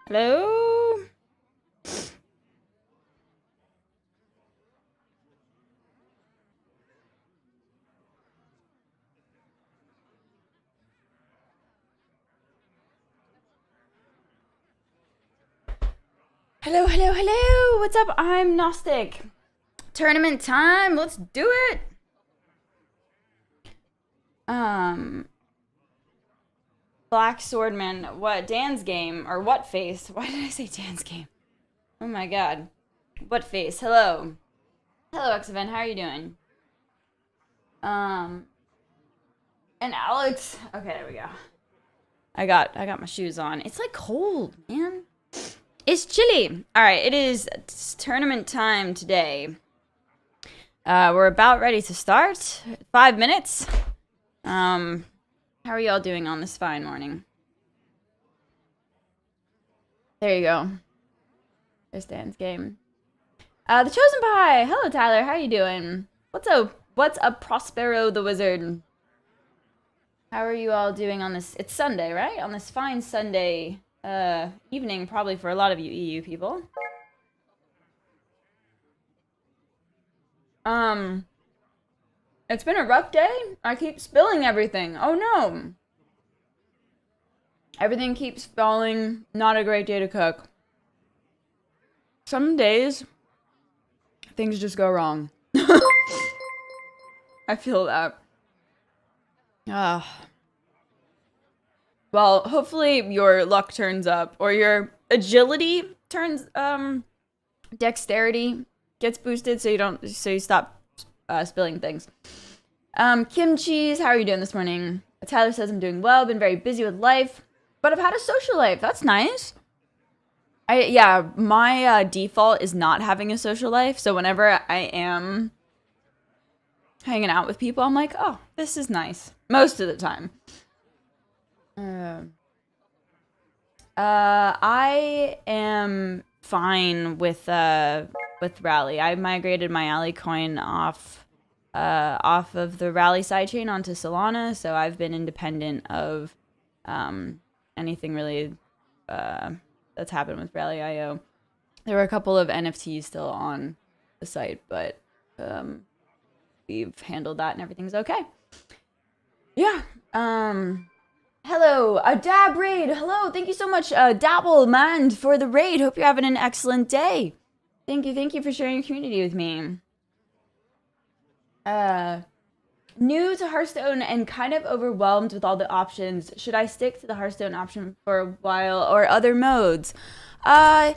Hello? Hello, hello, hello! What's up? I'm Gnostic. Tournament time, let's do it! Black Swordman, what, Dan's game? Or what face? Why did I say Dan's game? Oh my god. What face? Hello. Hello, Xaven, how are you doing? Um, and Alex. Okay, there we go. I got my shoes on. It's like cold, man. It's chilly. All right, it's tournament time today. We're about ready to start. 5 minutes. How are y'all doing on this fine morning? There you go. There's Dan's game. The Chosen Pie. Hello, Tyler. How are you doing? What's up? What's up, Prospero the Wizard? How are you all doing on this? It's Sunday, right? On this fine Sunday evening, probably for a lot of you EU people. It's been a rough day. I keep spilling everything. Oh no. Everything keeps falling. Not a great day to cook. Some days, things just go wrong. I feel that. Well, hopefully your luck turns up, or your agility turns, dexterity gets boosted, so you stop spilling things. Kim Cheese, how are you doing this morning? Tyler says I'm doing well, been very busy with life, but I've had a social life. That's nice. My default is not having a social life, so whenever I am hanging out with people, I'm like, oh, this is nice. Most of the time. I am fine with Rally. I migrated my Ally coin off of the Rally sidechain onto Solana, so I've been independent of anything really that's happened with Rally.io. There were a couple of NFTs still on the site, but we've handled that and everything's okay. Yeah. Hello, a Dab raid. Hello, thank you so much, Dabble man, for the raid. Hope you're having an excellent day. Thank you for sharing your community with me. New to Hearthstone and kind of overwhelmed with all the options. Should I stick to the Hearthstone option for a while or other modes? Yeah,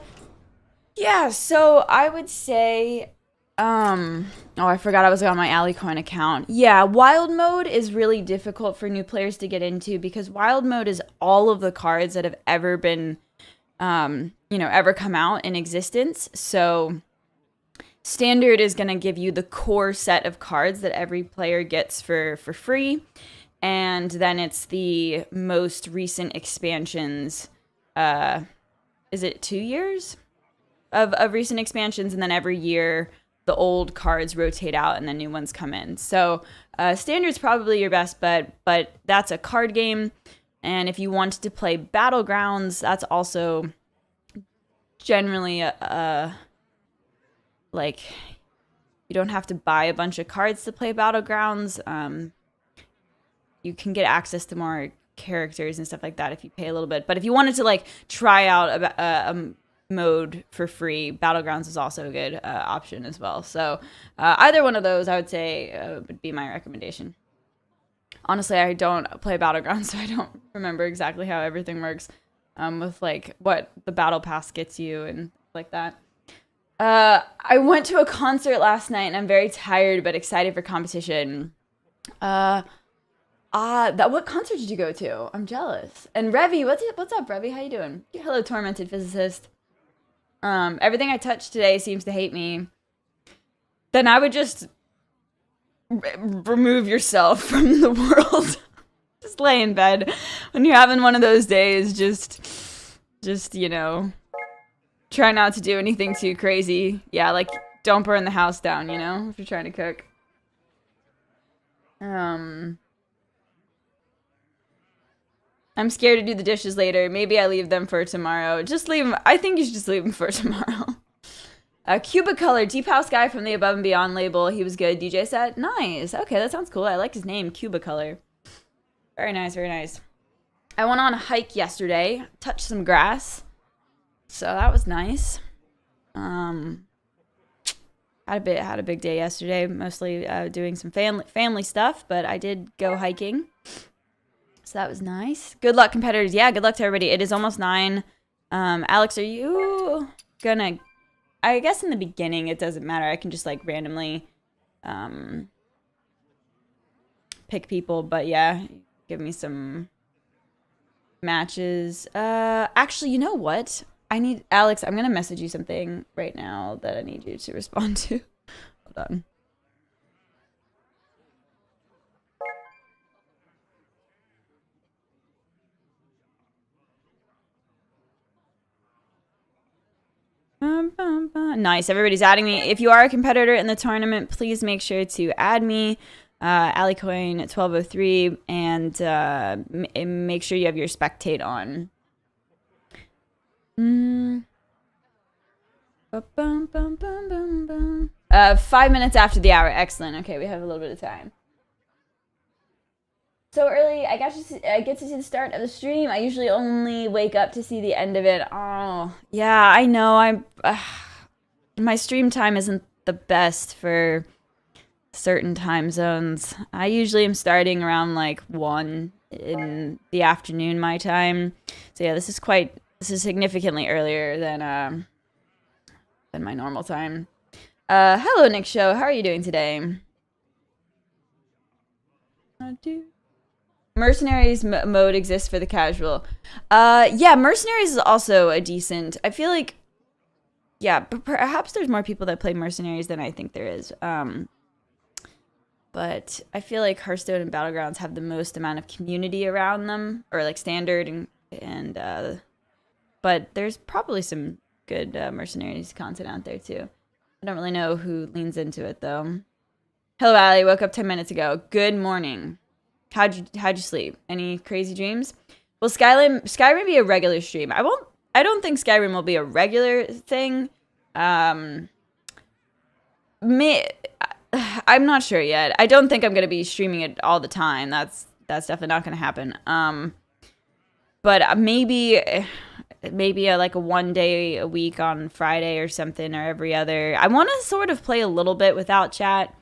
so I would say, oh, I forgot I was on my Alicoin account. Yeah, wild mode is really difficult for new players to get into because wild mode is all of the cards that have ever been, ever come out in existence. So standard is going to give you the core set of cards that every player gets for free. And then it's the most recent expansions. Is it 2 years of recent expansions? And then every year the old cards rotate out and then new ones come in. So standard's probably your best bet, but that's a card game. And if you wanted to play Battlegrounds, that's also generally like, you don't have to buy a bunch of cards to play Battlegrounds. You can get access to more characters and stuff like that if you pay a little bit. But if you wanted to like try out a mode for free, Battlegrounds is also a good option as well. So either one of those, I would say, would be my recommendation. Honestly, I don't play Battlegrounds, so I don't remember exactly how everything works with like what the Battle Pass gets you and like that. I went to a concert last night and I'm very tired but excited for competition. What concert did you go to? I'm jealous. And Revy, what's up, Revy? How you doing? Hello, tormented physicist. Everything I touch today seems to hate me. Then I would just remove yourself from the world. Just lay in bed when you're having one of those days. Just try not to do anything too crazy. Yeah, like don't burn the house down, if you're trying to cook. I'm scared to do the dishes later. Maybe I leave them for tomorrow. Just leave them. I think you should just leave them for tomorrow. Cubicolor, Deep House guy from the Above and Beyond label. He was good. DJ set. Nice. Okay, that sounds cool. I like his name, Cubicolor. Very nice, very nice. I went on a hike yesterday. Touched some grass. So that was nice. Had a big day yesterday. Mostly doing some family stuff, but I did go hiking. So that was nice. Good luck, competitors. Yeah, good luck to everybody. It is almost 9. Alex, are you gonna... I guess in the beginning, it doesn't matter. I can just, like, randomly pick people. But, yeah, give me some matches. Actually, you know what? Alex, I'm going to message you something right now that I need you to respond to. Hold on. Nice. Everybody's adding me. If you are a competitor in the tournament, please make sure to add me, AliCoin 1203, and make sure you have your spectate on. 5 minutes after the hour. Excellent. Okay, we have a little bit of time. So early, I get to see the start of the stream. I usually only wake up to see the end of it. Oh, yeah, I know. My stream time isn't the best for certain time zones. I usually am starting around like 1 in the afternoon my time. So yeah, this is significantly earlier than my normal time. Hello, Nick Show. How are you doing today? Mercenaries mode exists for the casual. Yeah, Mercenaries is also a decent... I feel like... Yeah, but perhaps there's more people that play Mercenaries than I think there is. But I feel like Hearthstone and Battlegrounds have the most amount of community around them. Or, like, standard but there's probably some good Mercenaries content out there, too. I don't really know who leans into it, though. Hello, Ali. Woke up 10 minutes ago. Good morning. How'd you sleep? Any crazy dreams? Will Skyrim be a regular stream? I don't think Skyrim will be a regular thing. I'm not sure yet. I don't think I'm gonna be streaming it all the time. That's definitely not gonna happen. But maybe like a 1 day a week on Friday or something, or every other. I want to sort of play a little bit without chat.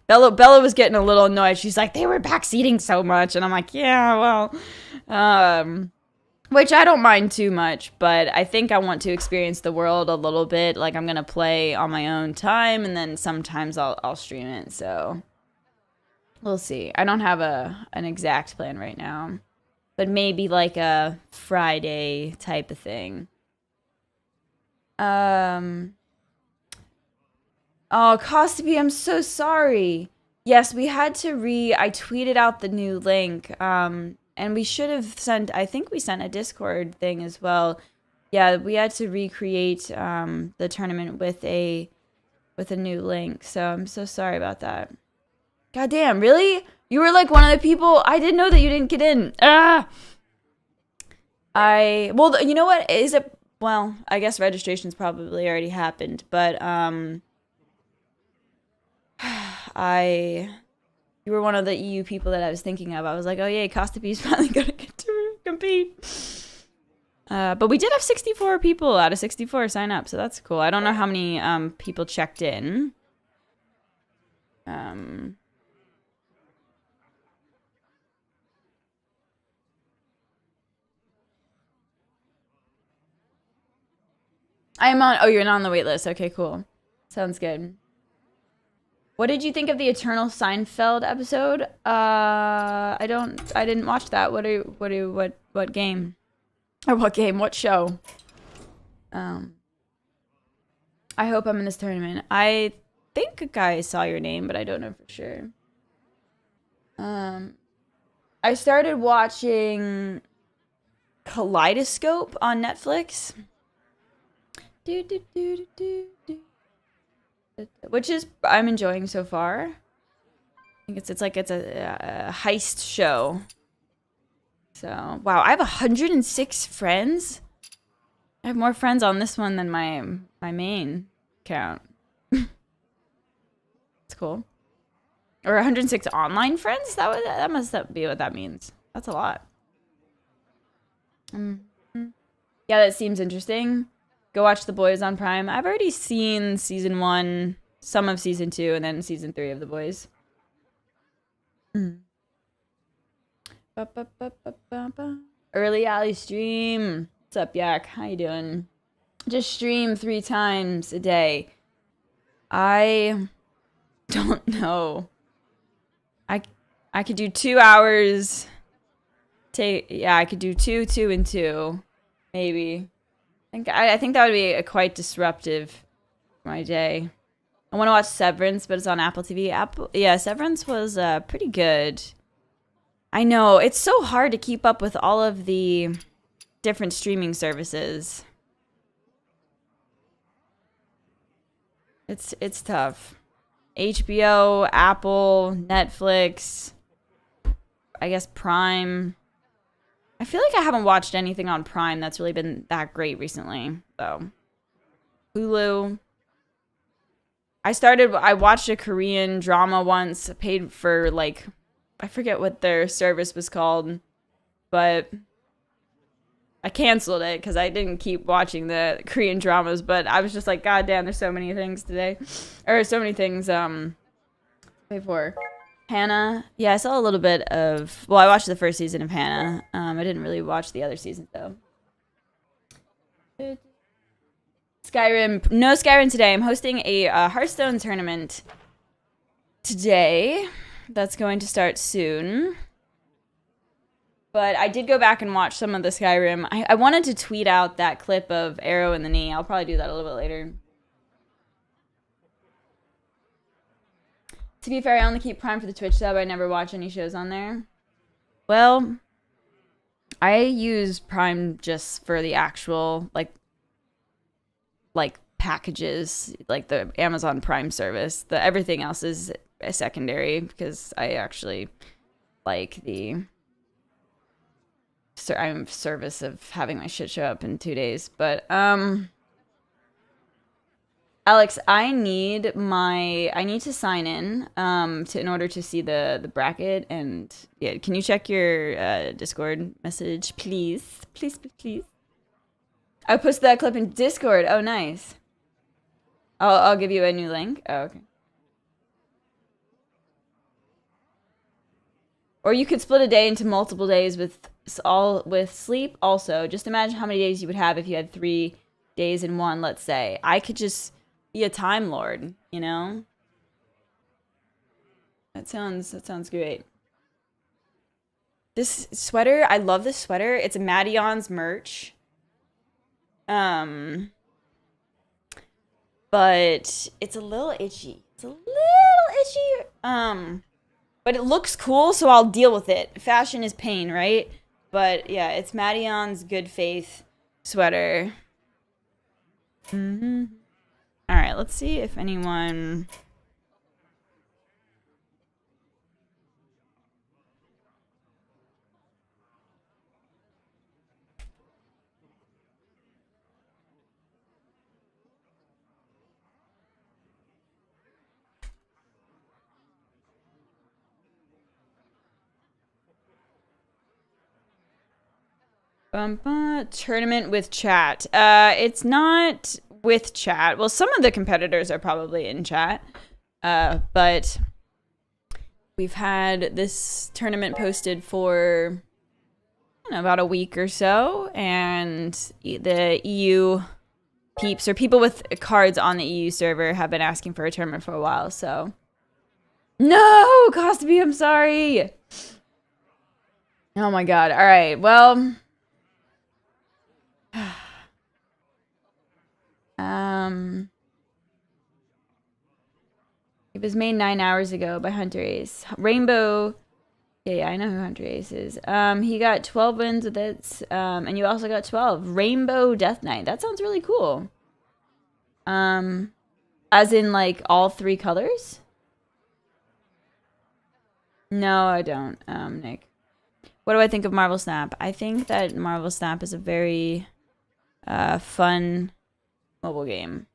Bella was getting a little annoyed. She's like, they were backseating so much. And I'm like, yeah, well, which I don't mind too much, but I think I want to experience the world a little bit. Like, I'm going to play on my own time, and then sometimes I'll stream it. So we'll see. I don't have an exact plan right now, but maybe like a Friday type of thing. Oh, Costaby, I'm so sorry. Yes, we had to I tweeted out the new link, and we should have I think we sent a Discord thing as well. Yeah, we had to recreate the tournament with a new link, so I'm so sorry about that. God damn, really? You were like one of the people, I didn't know that you didn't get in. Well, you know what, well, I guess registration's probably already happened, but, you were one of the EU people that I was thinking of. I was like, oh yay, Costaby's finally gonna get to compete. But we did have 64 people out of 64 sign up, so that's cool. I don't know how many people checked in. Oh, you're not on the wait list. Okay, cool. Sounds good. What did you think of the Eternal Seinfeld episode? I didn't watch that. What game? Or what game? What show? I hope I'm in this tournament. I think a guy saw your name, but I don't know for sure. I started watching Kaleidoscope on Netflix. Which is I'm enjoying so far. I think it's a heist show. So, wow, I have 106 friends. I have more friends on this one than my main account. It's cool. Or 106 online friends? That must be what that means. That's a lot. Yeah, that seems interesting. Go watch The Boys on Prime. I've already seen season 1, some of season 2, and then season 3 of The Boys. Early Alley stream. What's up, Yak? How you doing? Just stream 3 times a day. I don't know. I could do 2 hours. I could do 2, 2, and 2, maybe. I think that would be quite disruptive for my day. I want to watch Severance, but it's on Apple TV. Yeah, Severance was pretty good. I know it's so hard to keep up with all of the different streaming services. It's tough. HBO, Apple, Netflix, I guess Prime. I feel like I haven't watched anything on Prime that's really been that great recently, though. Hulu. I watched a Korean drama once, paid for, like, I forget what their service was called, but I canceled it because I didn't keep watching the Korean dramas, but I was just like, God damn, there's so many things today. Or so many things, pay for. Hannah. Yeah, I saw a little bit of, well, I watched the first season of Hannah. I didn't really watch the other seasons, though. Skyrim. No Skyrim today. I'm hosting a Hearthstone tournament today. That's going to start soon. But I did go back and watch some of the Skyrim. I wanted to tweet out that clip of Arrow in the Knee. I'll probably do that a little bit later. To be fair, I only keep Prime for the Twitch sub. I never watch any shows on there. Well, I use Prime just for the actual, like packages, like the Amazon Prime service. Everything else is a secondary because I actually like the service of having my shit show up in 2 days. But Alex, I need to sign in in order to see the bracket, and yeah, can you check your Discord message, please? Please, please, please. I posted that clip in Discord. Oh, nice. I'll give you a new link. Oh, okay. Or you could split a day into multiple days with sleep also. Just imagine how many days you would have if you had 3 days in one, let's say. I could just be a time lord, you know? That sounds great. This sweater, I love this sweater. It's a Madion's merch. But it's a little itchy. But it looks cool, so I'll deal with it. Fashion is pain, right? But yeah, it's Madion's Good Faith sweater. All right, let's see if anyone... Tournament with chat. It's not with chat. Well, some of the competitors are probably in chat. But we've had this tournament posted for about a week or so, and the EU peeps or people with cards on the EU server have been asking for a tournament for a while, so. No, Costaby, I'm sorry. Oh my god. All right. Well, it was made 9 hours ago by Hunter Ace. Rainbow. Yeah, I know who Hunter Ace is. He got 12 wins with it. And you also got 12. Rainbow Death Knight. That sounds really cool. As in like all 3 colors? No, I don't, Nick. What do I think of Marvel Snap? I think that Marvel Snap is a very fun mobile game.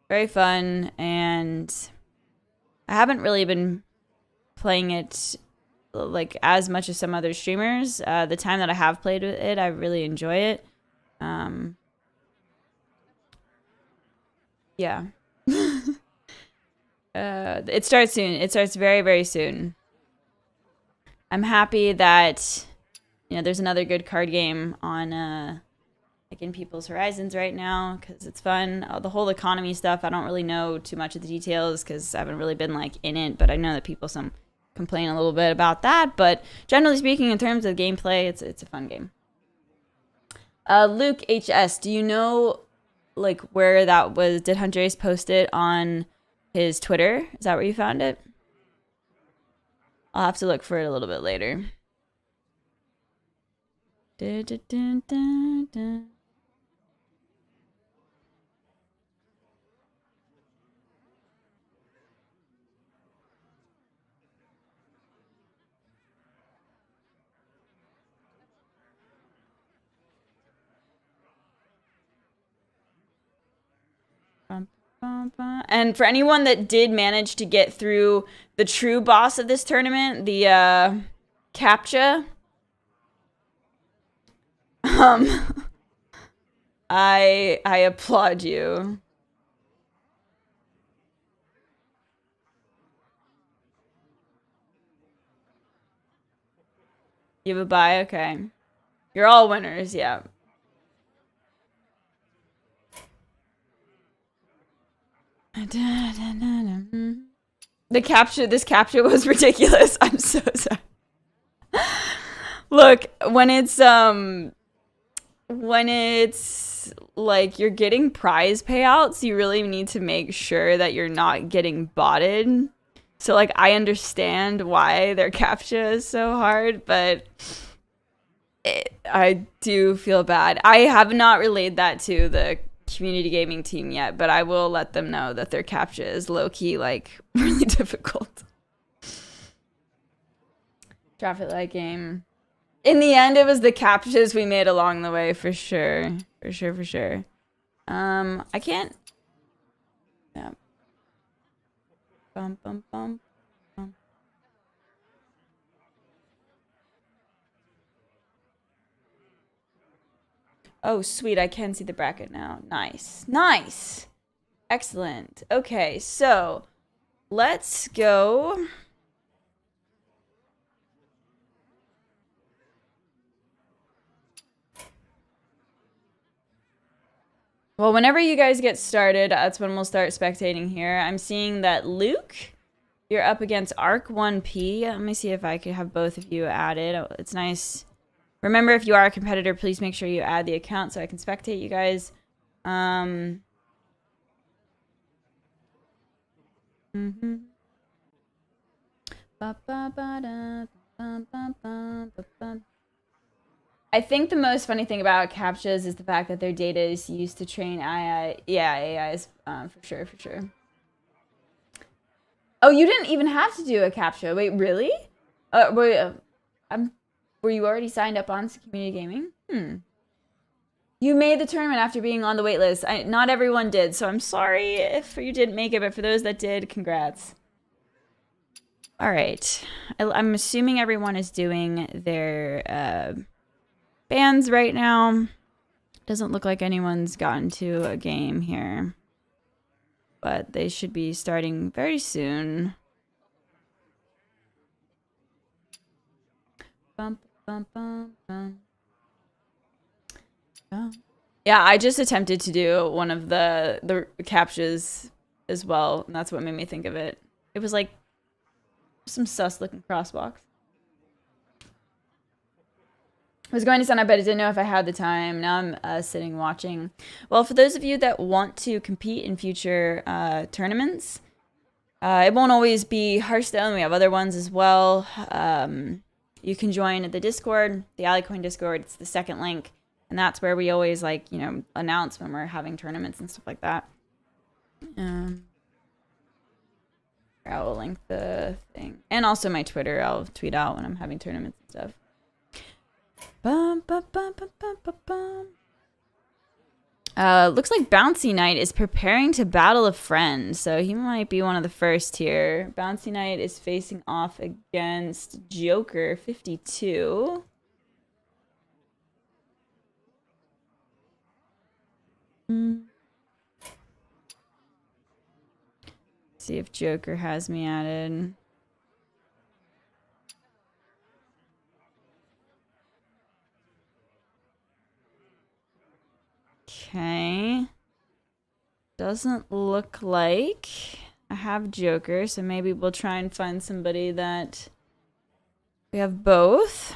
Very fun, and I haven't really been playing it like as much as some other streamers. The time that I have played with it, I really enjoy it. Yeah. It starts soon. It starts very, very soon. I'm happy that, you know, there's another good card game on like in People's Horizons right now because it's fun. The whole economy stuff, I don't really know too much of the details because I haven't really been like in it, but I know that people complain a little bit about that. But generally speaking, in terms of gameplay, it's a fun game. Luke HS, do you know like where that was? Did Huntrace post it on his Twitter? Is that where you found it? I'll have to look for it a little bit later. Da, da, da, da, da. And for anyone that did manage to get through the true boss of this tournament, the CAPTCHA, I applaud you. You have a bye? Okay. You're all winners, yeah. This CAPTCHA was ridiculous. I'm so sorry. Look, when it's like you're getting prize payouts, you really need to make sure that you're not getting botted. So like I understand why their CAPTCHA is so hard, but I do feel bad. I have not relayed that to the community gaming team yet, but I will let them know that their CAPTCHA is low-key like really difficult. Traffic light game. In the end, it was the CAPTCHAs we made along the way for sure. For sure. I can't. Yeah. Bum, bum, bum, bum. Oh, sweet. I can see the bracket now. Nice. Excellent. Okay, so let's go. Well, whenever you guys get started, that's when we'll start spectating here. I'm seeing that Luke, you're up against Arc 1P. Let me see if I could have both of you added. Oh, it's nice. Remember, if you are a competitor, please make sure you add the account so I can spectate you guys. I think the most funny thing about CAPTCHAs is the fact that their data is used to train AI. Yeah, AI is for sure. Oh, you didn't even have to do a CAPTCHA. Wait, really? Were you already signed up on Community Gaming? You made the tournament after being on the waitlist. Not everyone did, so I'm sorry if you didn't make it, but for those that did, congrats. All right. I'm assuming everyone is doing their bans right now. Doesn't look like anyone's gotten to a game here, but they should be starting very soon. Bum, bum, bum, bum. Oh. Yeah, I just attempted to do one of the CAPTCHAs as well, and that's what made me think of it. It was like some sus looking crosswalks. I was going to sign up, but I didn't know if I had the time. Now I'm sitting watching. Well, for those of you that want to compete in future tournaments, it won't always be Hearthstone. We have other ones as well. You can join the Discord, the Alicoin Discord. It's the second link. And that's where we always, like, you know, announce when we're having tournaments and stuff like that. I will link the thing. And also my Twitter. I'll tweet out when I'm having tournaments and stuff. Bum, bum, bum, bum, bum, bum, bum. Looks like Bouncy Knight is preparing to battle a friend, so he might be one of the first here. Bouncy Knight is facing off against Joker 52. See if Joker has me added. Okay. Doesn't look like I have Joker, so maybe we'll try and find somebody that we have both.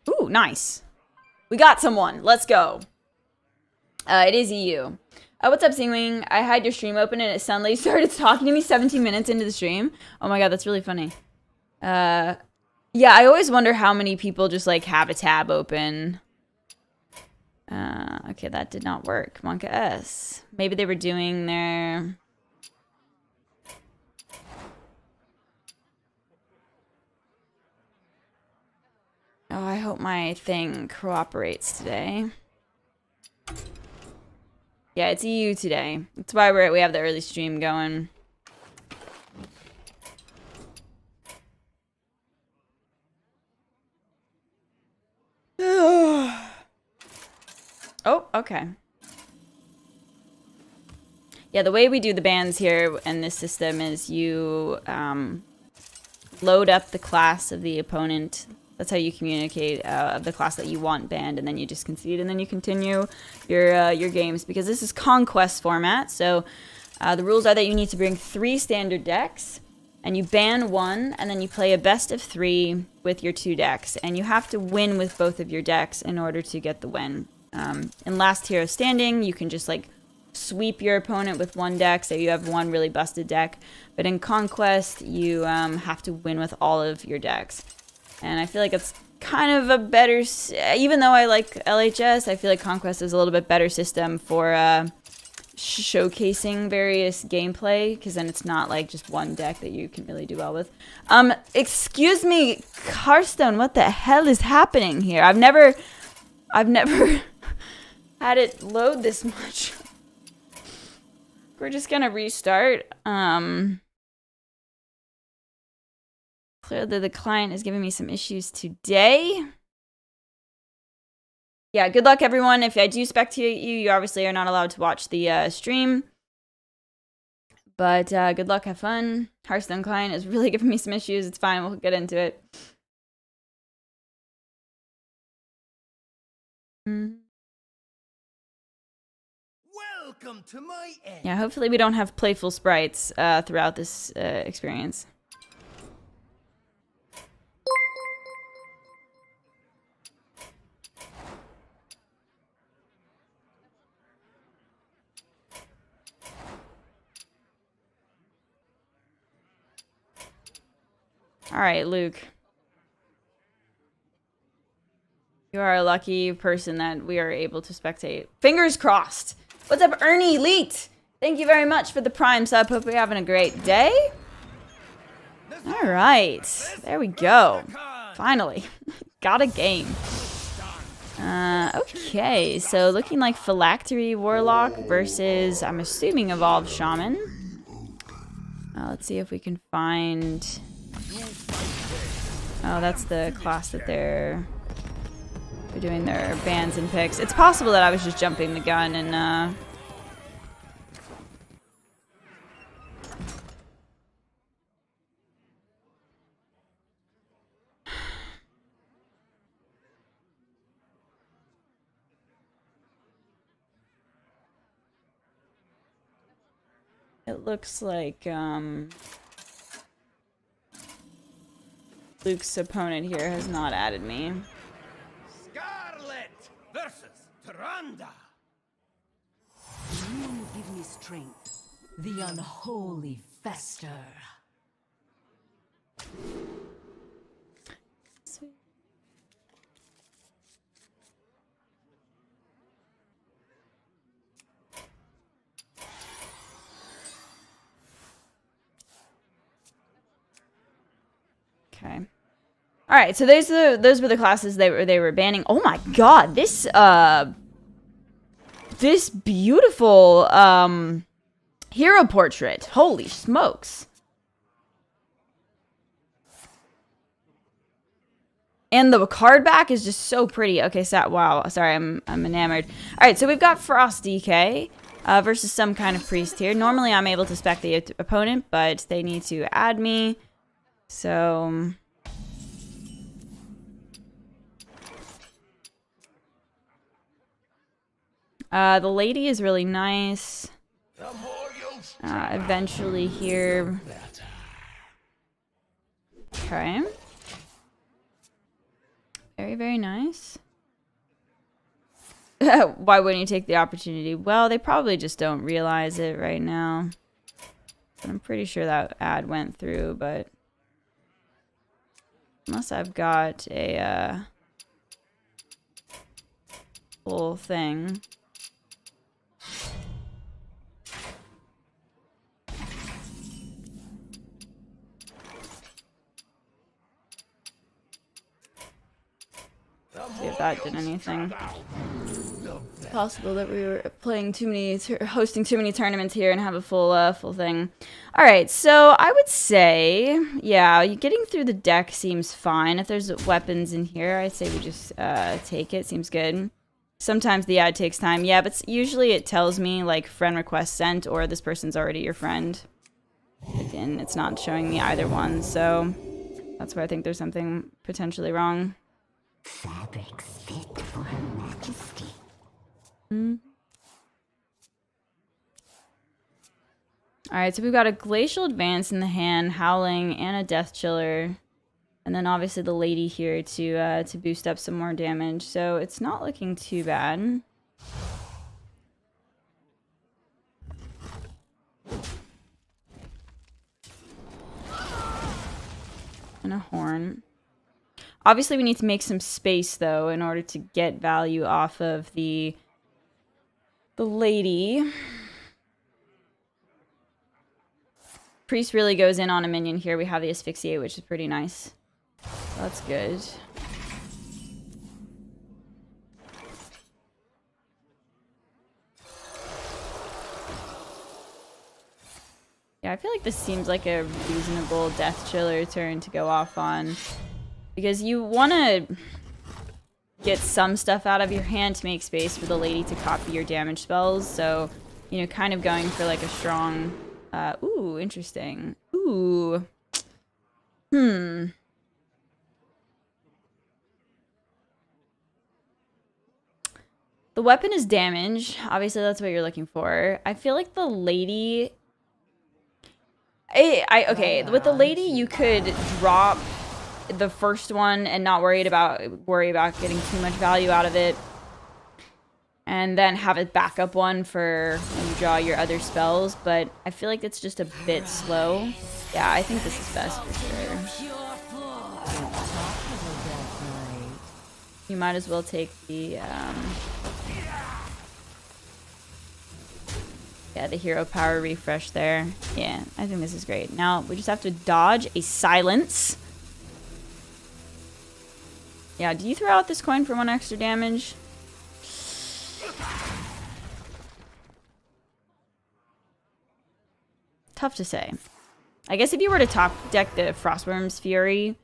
Ooh, nice. We got someone. Let's go. It is EU. What's up, Singwing? I had your stream open and it suddenly started talking to me 17 minutes into the stream. Oh my god, that's really funny. Yeah, I always wonder how many people just like have a tab open. Okay, that did not work. Monka S. Maybe they were doing their... Oh, I hope my thing cooperates today. Yeah, it's EU today. That's why we have the early stream going. Oh, okay. Yeah, the way we do the bans here in this system is you load up the class of the opponent. That's how you communicate of the class that you want banned, and then you just concede, and then you continue your games, because this is conquest format. So the rules are that you need to bring 3 standard decks, and you ban 1, and then you play a best of 3 with your 2 decks, and you have to win with both of your decks in order to get the win. In Last Hero Standing, you can just like sweep your opponent with 1 deck, say you have 1 really busted deck, but in Conquest, you have to win with all of your decks. And I feel like it's kind of a better, even though I like LHS, I feel like Conquest is a little bit better system for showcasing various gameplay, because then it's not like just 1 deck that you can really do well with. Excuse me, Hearthstone, what the hell is happening here? I've never had it load this much. We're just gonna restart. Clearly the client is giving me some issues today. Yeah, good luck, everyone. If I do spectate you, you obviously are not allowed to watch the stream. But good luck, have fun. Hearthstone client is really giving me some issues. It's fine, we'll get into it. Welcome to my end. Yeah, hopefully we don't have playful sprites throughout this experience. All right, Luke. You are a lucky person that we are able to spectate. Fingers crossed. What's up, Ernie Leet? Thank you very much for the Prime sub. Hope you're having a great day. All right. There we go. Finally. Got a game. Okay, so looking like Phylactery Warlock versus, I'm assuming, Evolved Shaman. Let's see if we can find... Oh, that's the class that they're doing their bans and picks. It's possible that I was just jumping the gun and it looks like Luke's opponent here has not added me. Scarlet versus Tyrande. You give me strength. The unholy fester. Okay. All right, so those were the classes they were banning. Oh my god, this beautiful hero portrait. Holy smokes. And the card back is just so pretty. Okay, so wow, sorry, I'm enamored. All right, so we've got Frost DK versus some kind of priest here. Normally I'm able to spec the opponent, but they need to add me. So the lady is really nice. Eventually here. Okay. Very, very nice. Why wouldn't you take the opportunity? Well, they probably just don't realize it right now. But I'm pretty sure that ad went through, but unless I've got a full thing. See if that did anything. It's possible that we were playing too many, hosting too many tournaments here and have a full thing. All right, so I would say, yeah, getting through the deck seems fine. If there's weapons in here, I'd say we just take it. Seems good. Sometimes the ad takes time. Yeah, but usually it tells me like friend request sent or this person's already your friend. Again, it's not showing me either one, so that's where I think there's something potentially wrong. Fabrics fit for her majesty. Alright, so we've got a Glacial Advance in the hand, Howling, and a Death Chiller. And then obviously the lady here to boost up some more damage. So it's not looking too bad. And a Horn. Obviously, we need to make some space, though, in order to get value off of the lady. Priest really goes in on a minion here. We have the Asphyxiate, which is pretty nice. That's good. Yeah, I feel like this seems like a reasonable Death Chiller turn to go off on. Because you want to get some stuff out of your hand to make space for the lady to copy your damage spells. So, you know, kind of going for like a strong... ooh, interesting. Ooh. The weapon is damage. Obviously, that's what you're looking for. I feel like the lady... okay, with the lady, you could drop the first one and not worry about getting too much value out of it, and then have a backup one for when you draw your other spells. But I feel like it's just a bit slow. Yeah, I think this is best for sure. You might as well take the yeah, the hero power refresh there. Yeah, I think this is great. Now we just have to dodge a silence. Yeah, do you throw out this coin for 1 extra damage? Tough to say. I guess if you were to top deck the Frostworm's Fury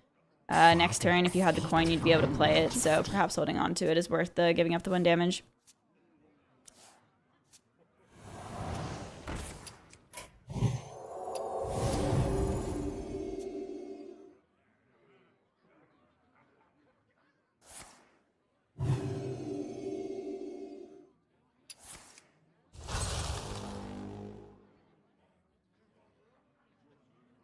next turn, if you had the coin, you'd be able to play it. So perhaps holding on to it is worth giving up the 1 damage.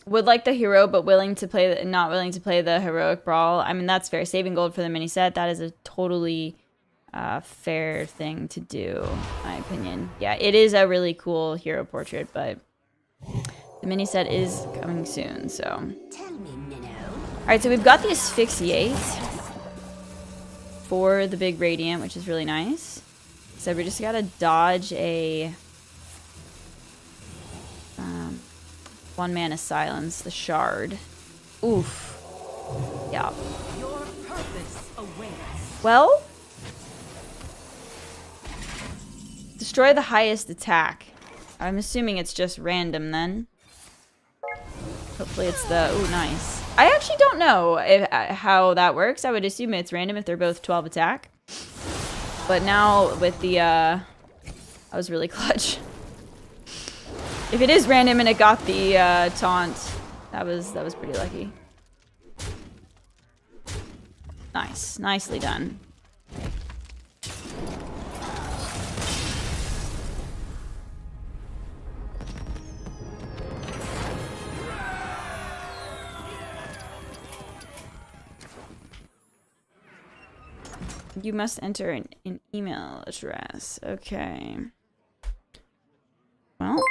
Would like the hero, but willing to play not willing to play the heroic brawl. I mean, that's fair. Saving gold for the mini set, that is a totally fair thing to do, in my opinion. Yeah, it is a really cool hero portrait, but the mini set is coming soon, so. Tell me, Minnow. All right, so we've got the Asphyxiate for the big Radiant, which is really nice. So we just gotta dodge a 1 mana silence, the Shard. Oof. Yeah. Your purpose awaits. Well, destroy the highest attack. I'm assuming it's just random then. Hopefully it's the... Ooh, nice. I actually don't know how that works. I would assume it's random if they're both 12 attack. But now with the... That was really clutch. If it is random and it got the taunt, that was pretty lucky. Nice. Nicely done. You must enter an email address. Okay. Well.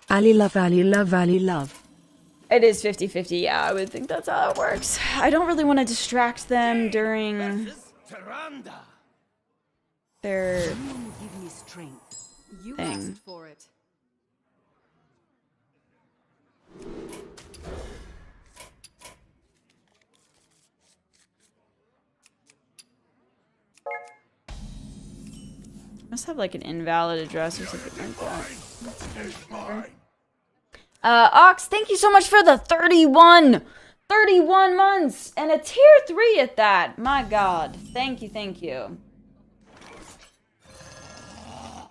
Ali love, Ali love, Ali love. It is 50-50. Yeah, I would think that's how it works. I don't really want to distract them during Versus Tyrande. their You give me strength. You thing. asked for it. Must have like an invalid address or something like that. Ox, thank you so much for the 31 months and a tier 3 at that. My god. Thank you.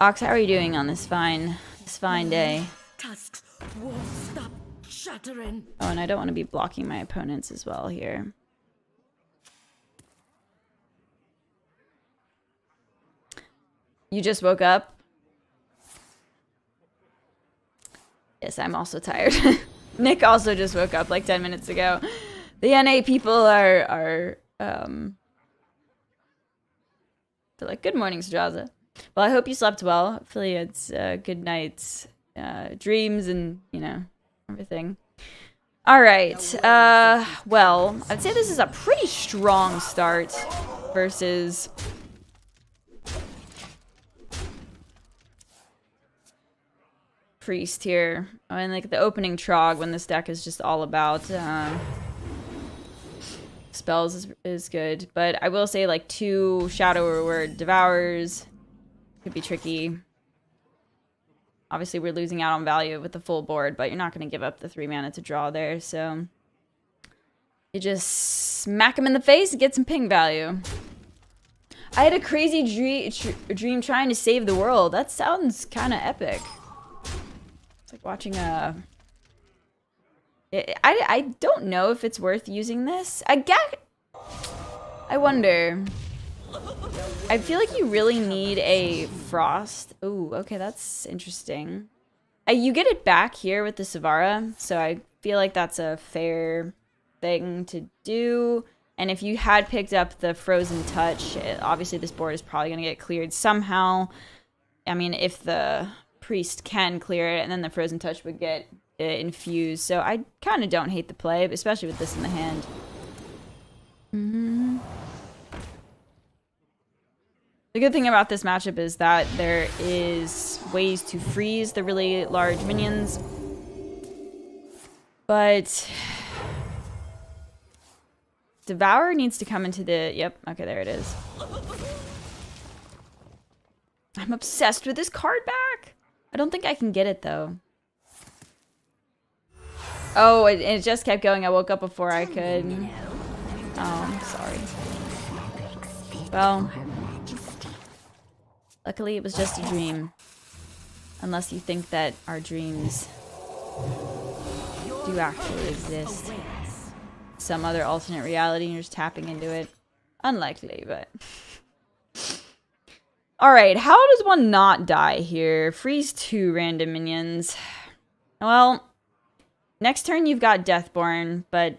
Ox, how are you doing on this fine day? Tusks won't stop shattering. Oh, and I don't want to be blocking my opponents as well here. You just woke up? Yes, I'm also tired. Nick also just woke up like 10 minutes ago. The NA people are they're like, good morning, Straza. Well, I hope you slept well. Hopefully it's good night's dreams and, you know, everything. All right. Well, I'd say this is a pretty strong start versus... Priest here. I mean, like the opening Trog when this deck is just all about spells is good. But I will say like 2 Shadow Reward Devours could be tricky. Obviously we're losing out on value with the full board, but you're not going to give up the 3 mana to draw there. So you just smack him in the face and get some ping value. I had a crazy dream trying to save the world. That sounds kind of epic. It's like watching a... I don't know if it's worth using this. I wonder. I feel like you really need a Frost. Ooh, okay, that's interesting. You get it back here with the Savara, so I feel like that's a fair thing to do. And if you had picked up the Frozen Touch, obviously this board is probably going to get cleared somehow. I mean, if the Priest can clear it, and then the Frozen Touch would get infused. So I kind of don't hate the play, especially with this in the hand. The good thing about this matchup is that there is ways to freeze the really large minions. But Devour needs to come into the... Yep, okay, there it is. I'm obsessed with this card back. I don't think I can get it, though. Oh, it just kept going. I woke up before I could. Oh, I'm sorry. Well, luckily it was just a dream. Unless you think that our dreams do actually exist. Some other alternate reality and you're just tapping into it. Unlikely, but... Alright, how does one not die here? Freeze 2 random minions. Well, next turn you've got Deathborn, but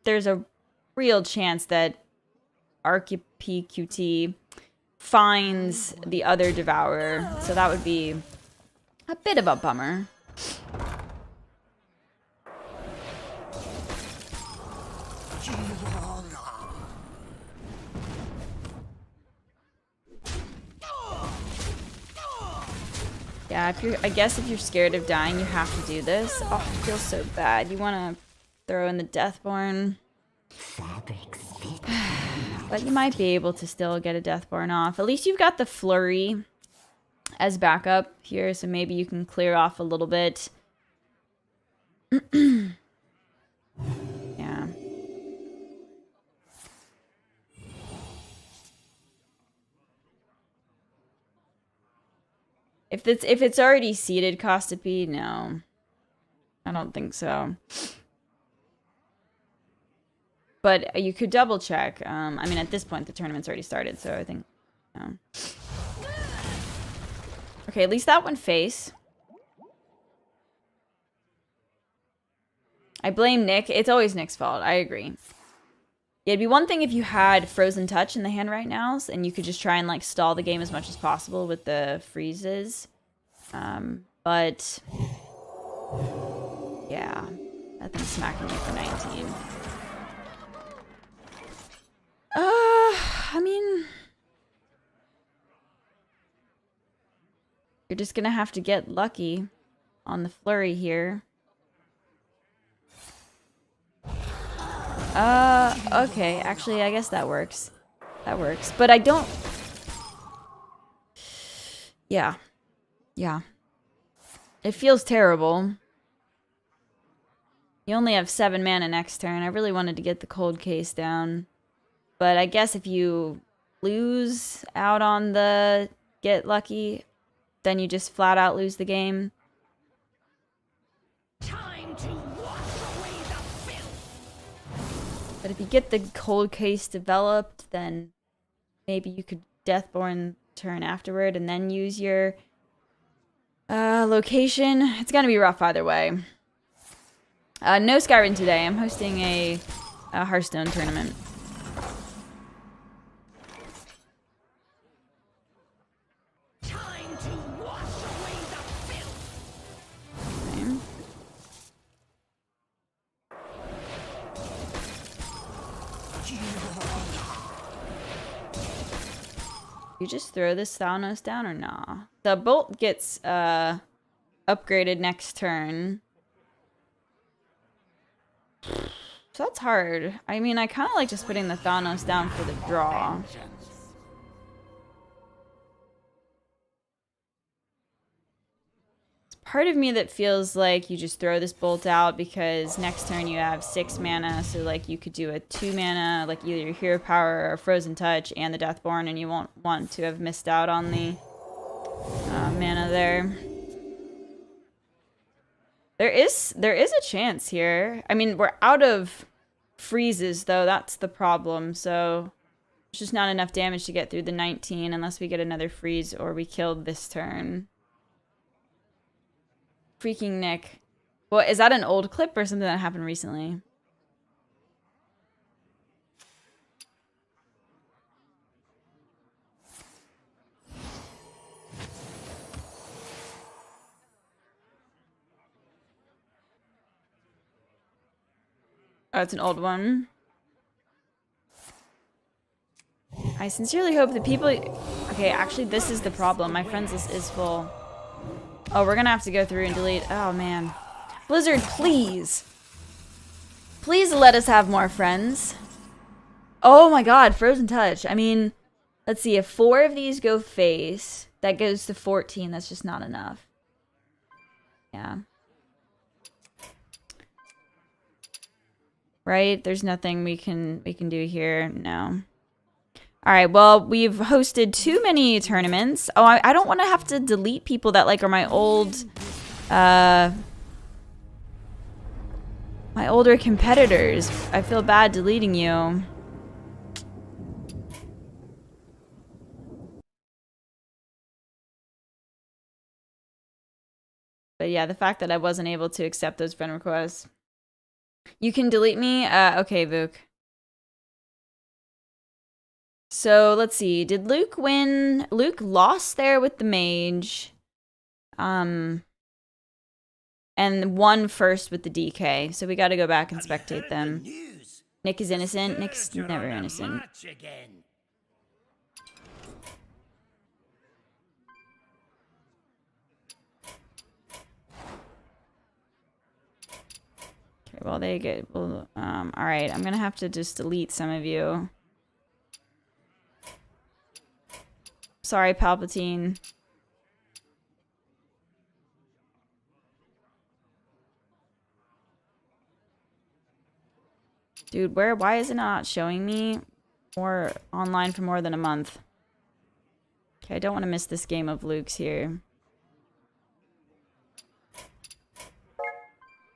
there's a real chance that ArcPQT finds the other Devourer, so that would be a bit of a bummer. Yeah, I guess if you're scared of dying, you have to do this. Oh, it feels so bad. You want to throw in the Deathborn. Fabrics fit. But you might be able to still get a Deathborn off. At least you've got the Flurry as backup here, so maybe you can clear off a little bit. Yeah. If it's already seeded Costopi, no. I don't think so. But you could double check. I mean, at this point, the tournament's already started, so I think... Okay, at least that one face. I blame Nick. It's always Nick's fault. I agree. Yeah, it'd be one thing if you had Frozen Touch in the hand right now, and you could just try and, like, stall the game as much as possible with the freezes. But... yeah. That thing's smacking me for 19. I mean... you're just gonna have to get lucky on the Flurry here. Okay. Actually, I guess that works. That works. But I don't... yeah. Yeah. It feels terrible. You only have 7 mana next turn. I really wanted to get the Cold Case down. But I guess if you lose out on the get lucky, then you just flat out lose the game. Time to wash away the filth. But if you get the Cold Case developed, then maybe you could Deathborn turn afterward and then use your location. It's gonna be rough either way. No Skyrim today. I'm hosting a Hearthstone tournament. Time to wash away the filth. Okay. You just throw this Thanos down or nah? The bolt gets upgraded next turn. So that's hard. I mean, I kind of like just putting the Thanos down for the draw. It's part of me that feels like you just throw this bolt out because next turn you have 6 mana, so like you could do a 2 mana, like either your Hero Power or Frozen Touch and the Deathborn, and you won't want to have missed out on the mana there. There is a chance here. I mean, we're out of freezes, though. That's the problem. So there's just not enough damage to get through the 19 unless we get another freeze or we killed this turn. Freaking Nick. Well, is that an old clip or something that happened recently? Oh, it's an old one. I sincerely hope that people... okay, actually, this is the problem. My friends list is full. Oh, we're gonna have to go through and delete... oh, man. Blizzard, please. Please let us have more friends. Oh, my God. Frozen Touch. I mean, let's see. If 4 of these go face, that goes to 14. That's just not enough. Yeah. Right? There's nothing we can do here. No. All right. Well, we've hosted too many tournaments. Oh, I don't want to have to delete people that like are my old, my older competitors. I feel bad deleting you. But yeah, the fact that I wasn't able to accept those friend requests. You can delete me? Okay, Vuk. So, let's see. Did Luke win? Luke lost there with the mage. And won first with the DK. So we gotta go back and spectate them. Nick is innocent. Nick's never innocent. Okay, well, they get... Well, alright, I'm gonna have to just delete some of you. Sorry, Palpatine. Dude, why is it not showing me more online for more than a month? Okay, I don't want to miss this game of Luke's here.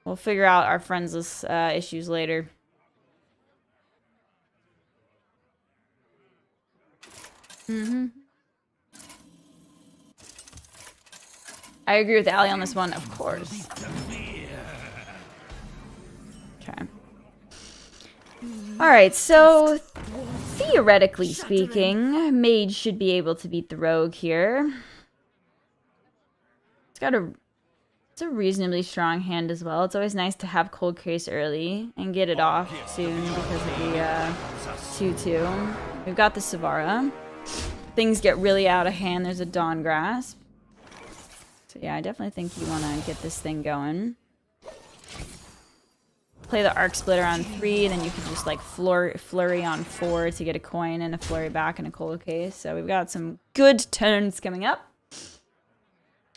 We'll figure out our friendsless issues later. I agree with Ali on this one, of course. Okay. Alright, so theoretically speaking, Mage should be able to beat the Rogue here. It's a reasonably strong hand as well. It's always nice to have Cold Case early and get it off soon because of the 2-2. We've got the Savara. Things get really out of hand. There's a Dawn Grasp. So yeah, I definitely think you want to get this thing going. Play the Arc Splitter on 3, then you can just like flurry on 4 to get a coin and a flurry back and a Cold Case. So we've got some good turns coming up.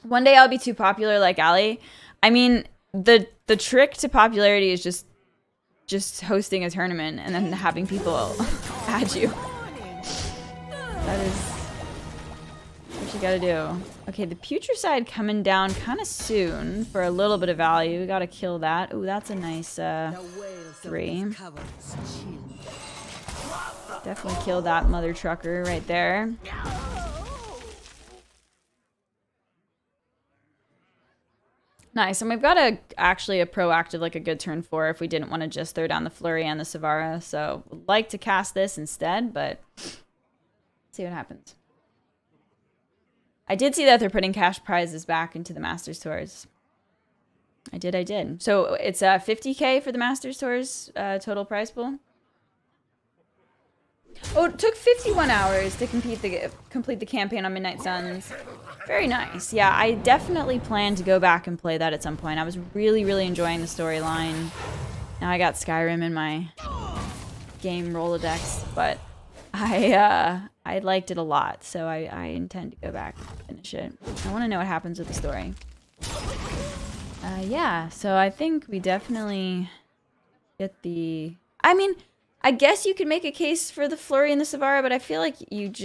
One day I'll be too popular like Ali. I mean, the trick to popularity is just hosting a tournament and then having people add you. That is what you gotta do. Okay, the Putricide coming down kind of soon for a little bit of value. We gotta kill that. Ooh, that's a nice 3. Definitely kill that mother trucker right there. Nice, and we've got actually a proactive, like a good turn 4 if we didn't want to just throw down the Flurry and the Savara. So, would like to cast this instead, but see what happens. I did see that they're putting cash prizes back into the Masters Tours. I did. So, it's 50k for the Masters Tours total prize pool. Oh, it took 51 hours to complete the campaign on Midnight Suns. Very nice. Yeah, I definitely plan to go back and play that at some point. I was really, really enjoying the storyline. Now I got Skyrim in my game Rolodex, but I liked it a lot, so I intend to go back and finish it. I want to know what happens with the story. Yeah, so I think we definitely get the... I mean, I guess you could make a case for the Flurry and the Savara, but I feel like you'd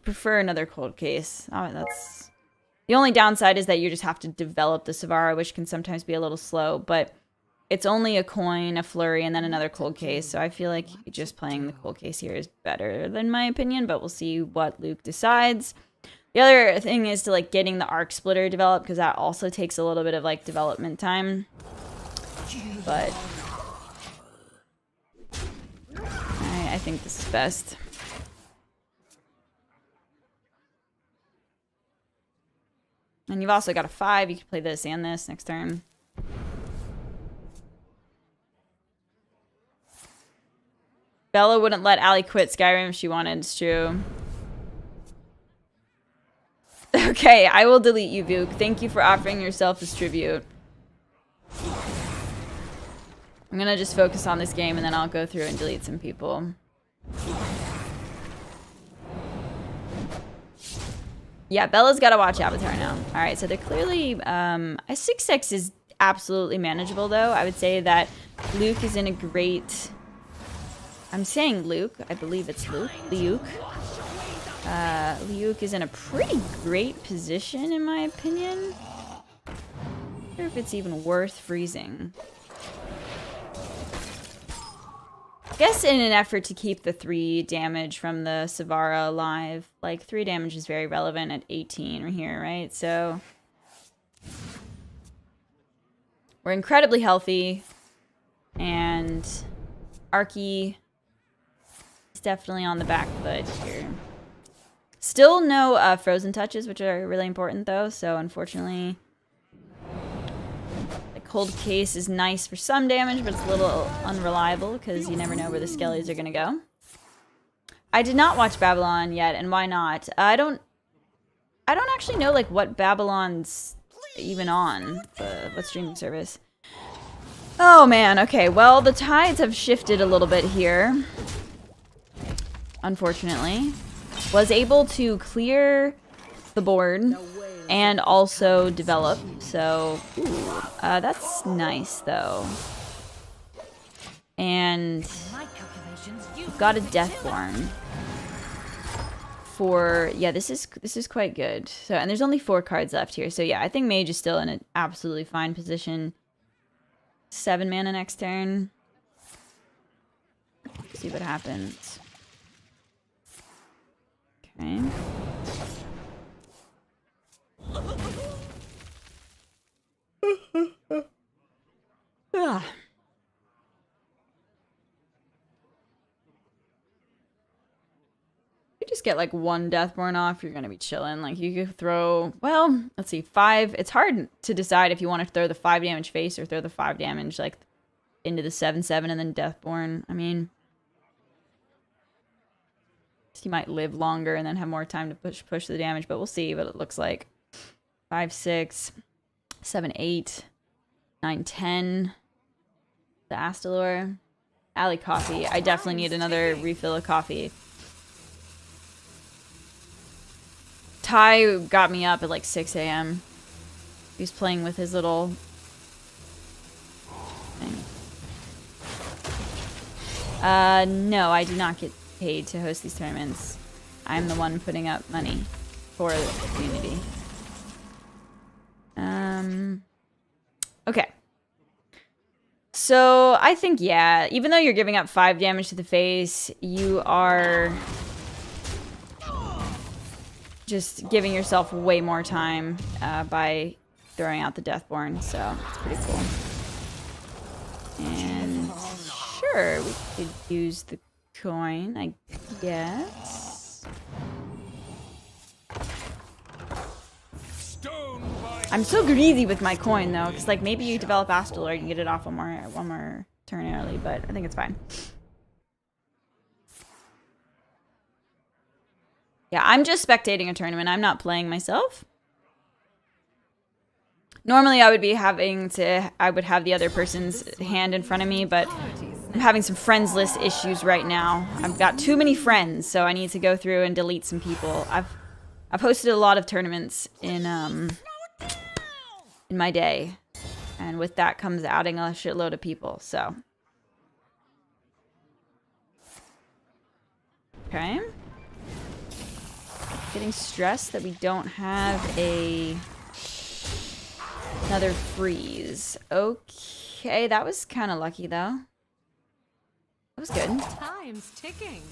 prefer another Cold Case. Oh, that's... The only downside is that you just have to develop the Savara, which can sometimes be a little slow, but it's only a coin, a Flurry, and then another Cold Case, so I feel like just playing the Cold Case here is better than my opinion, but we'll see what Luke decides. The other thing is to, like, getting the Arc Splitter developed, because that also takes a little bit of, like, development time. But I think this is best. And you've also got a 5. You can play this and this next turn. Bella wouldn't let Ali quit Skyrim if she wanted. It's true. Okay, I will delete you, Vuk. Thank you for offering yourself as tribute. I'm gonna just focus on this game and then I'll go through and delete some people. Yeah, Bella's got to watch Avatar now. All right, so they're clearly... a 6-6 is absolutely manageable, though. I would say that Luke is in a great... I'm saying Luke. I believe it's Luke. Luke. Luke is in a pretty great position, in my opinion. I wonder if it's even worth freezing. I guess in an effort to keep the 3 damage from the Savara alive. Like, 3 damage is very relevant at 18 right here, right? So we're incredibly healthy. And Arky is definitely on the back foot here. Still no frozen touches, which are really important, though. So, unfortunately... Cold Case is nice for some damage, but it's a little unreliable because you never know where the skellies are going to go. I did not watch Babylon yet, and why not? I don't actually know like what Babylon's even on, what streaming service. Oh man, okay. Well, the tides have shifted a little bit here. Unfortunately. Was able to clear the board and also develop. So, ooh, that's nice though. And My calculations, you we've got a Deathborn. For yeah, this is quite good. So, and there's only 4 cards left here. So yeah, I think Mage is still in an absolutely fine position. 7 mana next turn. See what happens. Okay. Ah. You just get like 1 Deathborn off, you're gonna be chilling. Like you could throw, well, let's see, 5. It's hard to decide if you want to throw the 5 damage face or throw the 5 damage like into the 7/7 and then Deathborn. I mean, he might live longer and then have more time to push the damage, but we'll see what it looks like. 5, 6, 7, 8, 9, 10. The Astalor. Alley coffee. I definitely need another refill of coffee. Ty got me up at like 6 a.m. He was playing with his little thing. No, I do not get paid to host these tournaments. I'm the one putting up money for the community. Okay. So I think, yeah, even though you're giving up 5 damage to the face, you are just giving yourself way more time by throwing out the Deathborn. So it's pretty cool. And sure, we could use the coin, I guess. I'm so greedy with my coin though, because like maybe you develop Astalor, you can get it off one more turn early, but I think it's fine. Yeah, I'm just spectating a tournament. I'm not playing myself. Normally I would have the other person's hand in front of me, but I'm having some friends list issues right now. I've got too many friends, so I need to go through and delete some people. I've hosted a lot of tournaments in my day, and with that comes adding a shitload of people, so. Okay. Getting stressed that we don't have another freeze. Okay, that was kind of lucky though. That was good. Time's ticking.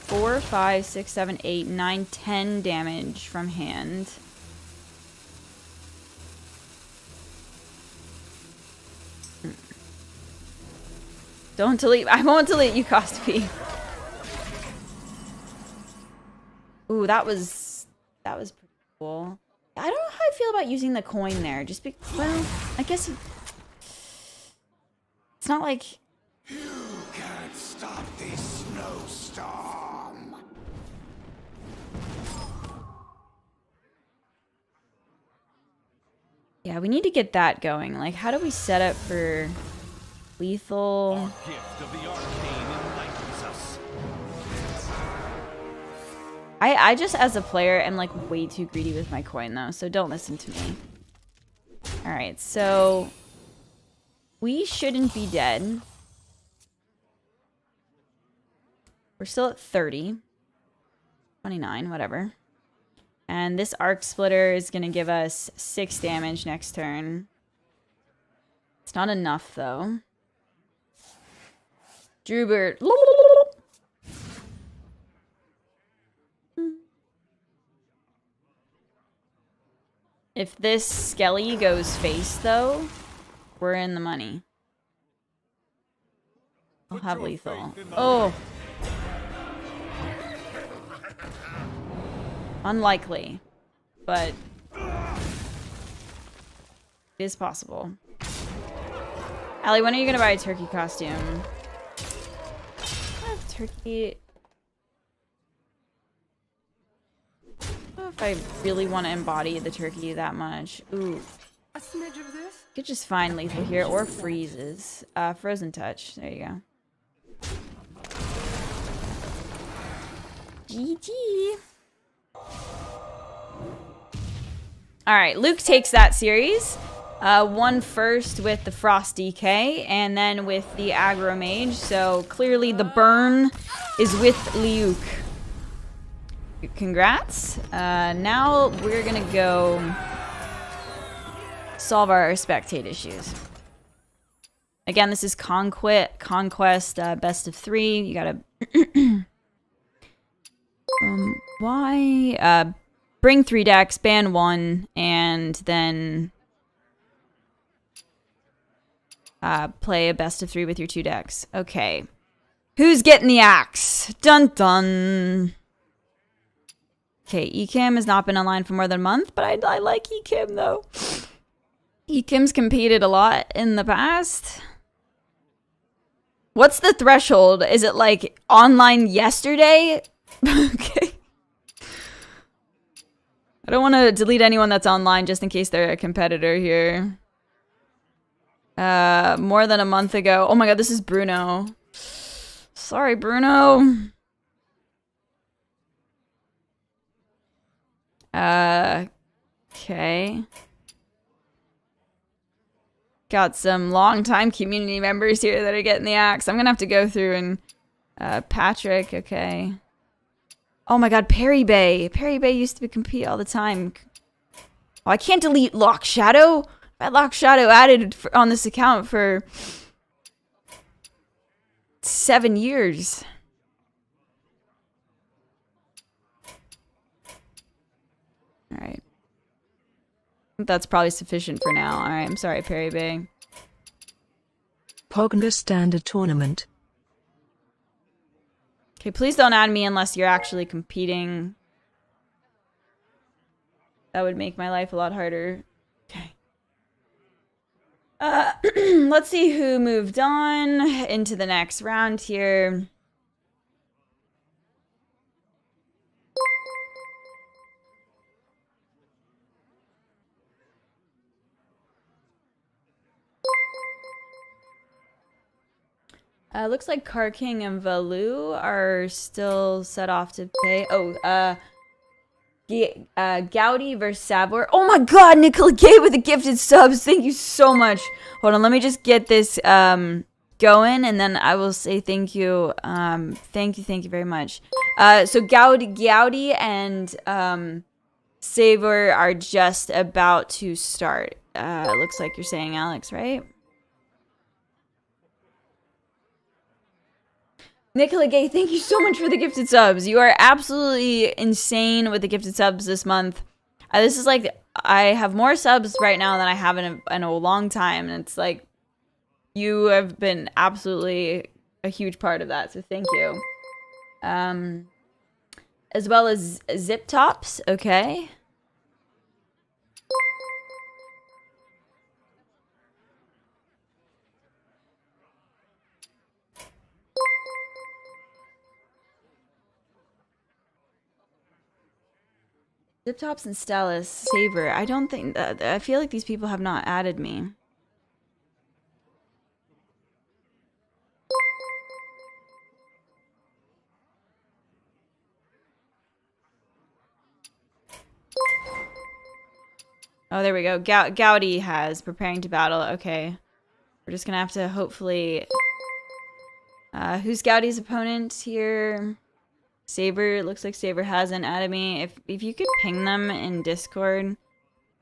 4, 5, 6, 7, 8, 9, 10 damage from hand. Don't delete. I won't delete you, Cost-P. Ooh, that was pretty cool. I don't know how I feel about using the coin there. Just well, I guess it's not like You can't stop this snowstorm. yeah, we need to get that going. Like, how do we set up for lethal? Gift of the arcane enlightens us. I just, as a player, am like way too greedy with my coin though, so don't listen to me. Alright, so we shouldn't be dead. We're still at 30. 29, whatever. And this Arc Splitter is going to give us 6 damage next turn. It's not enough, though. Drewbert. If this Skelly goes face, though, we're in the money. I'll have lethal. Oh! Unlikely, but it is possible. Allie, when are you gonna buy a turkey costume? Turkey. I don't know if I really want to embody the turkey that much. Ooh. A smidge of this, Could just find lethal here or freezes. Frozen touch. There you go. GG. All right, Luke takes that series. One first with the Frost DK, and then with the Aggro Mage. So clearly the burn is with Liuk. Congrats. Now we're gonna go solve our spectate issues. Again, this is Conquest best of 3. You gotta why bring 3 decks, ban 1, and then play a best of 3 with your 2 decks. Okay. Who's getting the axe? Dun dun. Okay, Ekim has not been online for more than a month, but I like Ekim though. Ekim's competed a lot in the past. What's the threshold? Is it like online yesterday? Okay. I don't want to delete anyone that's online just in case they're a competitor here. More than a month ago. Oh my god, this is Bruno. Sorry, Bruno. Okay. Got some long-time community members here that are getting the axe. I'm gonna have to go through and... Patrick, okay. Oh my god, Perry Bay. Perry Bay used to compete all the time. Oh, I can't delete Lock Shadow. I had Lock Shadow added on this account for 7 years. Alright. That's probably sufficient for now. Alright, I'm sorry, Perry Bay. Pogner Standard Tournament. Okay, please don't add me unless you're actually competing. That would make my life a lot harder. Okay. Let's see who moved on into the next round here. Looks like Car King and Valu are still set off to pay. Oh, Gowdy versus Savor. Oh my god, Nicola Gay with the gifted subs. Thank you so much. Hold on, let me just get this going and then I will say thank you. Thank you very much. So Gowdy and Savor are just about to start. It looks like you're saying, Alex, right? Nicola Gay, thank you so much for the gifted subs. You are absolutely insane with the gifted subs this month. This is like, I have more subs right now than I have in a long time. And it's like, you have been absolutely a huge part of that. So thank you. As well as Zip Tops, okay. Zip Tops and Stellus, Saber. I don't think that. I feel like these people have not added me. Oh, there we go. Gowdy has preparing to battle. Okay. We're just gonna have to hopefully... who's Gowdy's opponent here? Saber. It looks like Saber hasn't added me. If you could ping them in Discord. You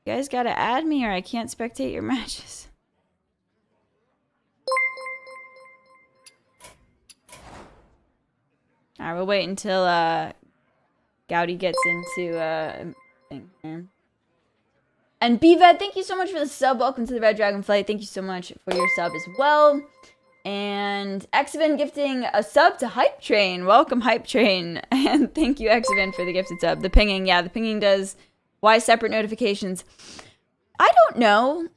guys gotta add me or I can't spectate your matches. Alright, we'll wait until Gowdy gets into thing here. And BVED, thank you so much for the sub. Welcome to the Red Dragon Flight. Thank you so much for your sub as well. And Exaven gifting a sub to Hype Train. Welcome, Hype Train. And thank you, Exaven, for the gifted sub. The pinging, yeah, the pinging does. Why separate notifications? I don't know.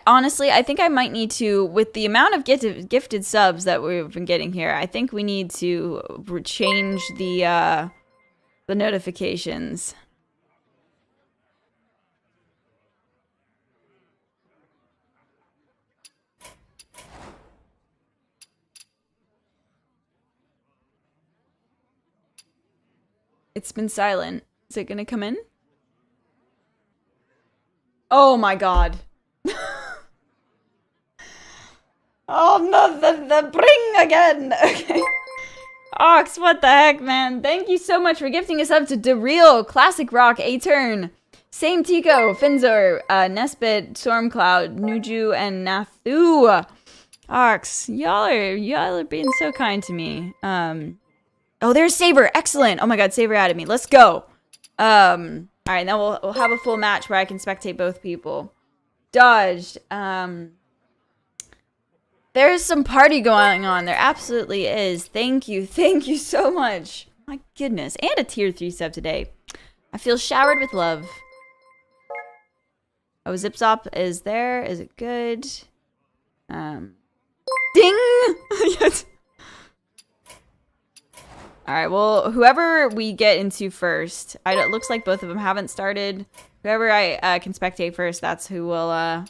Honestly, I think I might need to, with the amount of gifted subs that we've been getting here, I think we need to change the notifications. It's been silent. Is it gonna come in? Oh my god. Oh no, the bring again. Okay. Ox, what the heck, man? Thank you so much for gifting us up to Dereal, Classic Rock, A-Turn, Same Tico, Finzor, Nesbit, Stormcloud, Nuju, and Nathu. Ox, y'all are being so kind to me. Oh, there's Saber. Excellent. Oh my god, Saber added me. Let's go. Alright, now we'll have a full match where I can spectate both people. Dodged. There's some party going on. There absolutely is. Thank you so much. My goodness. And a tier 3 sub today. I feel showered with love. Oh, Zipzop is there. Is it good? Ding! Yes. Alright, well, whoever we get into first. It looks like both of them haven't started. Whoever I can spectate first, that's who will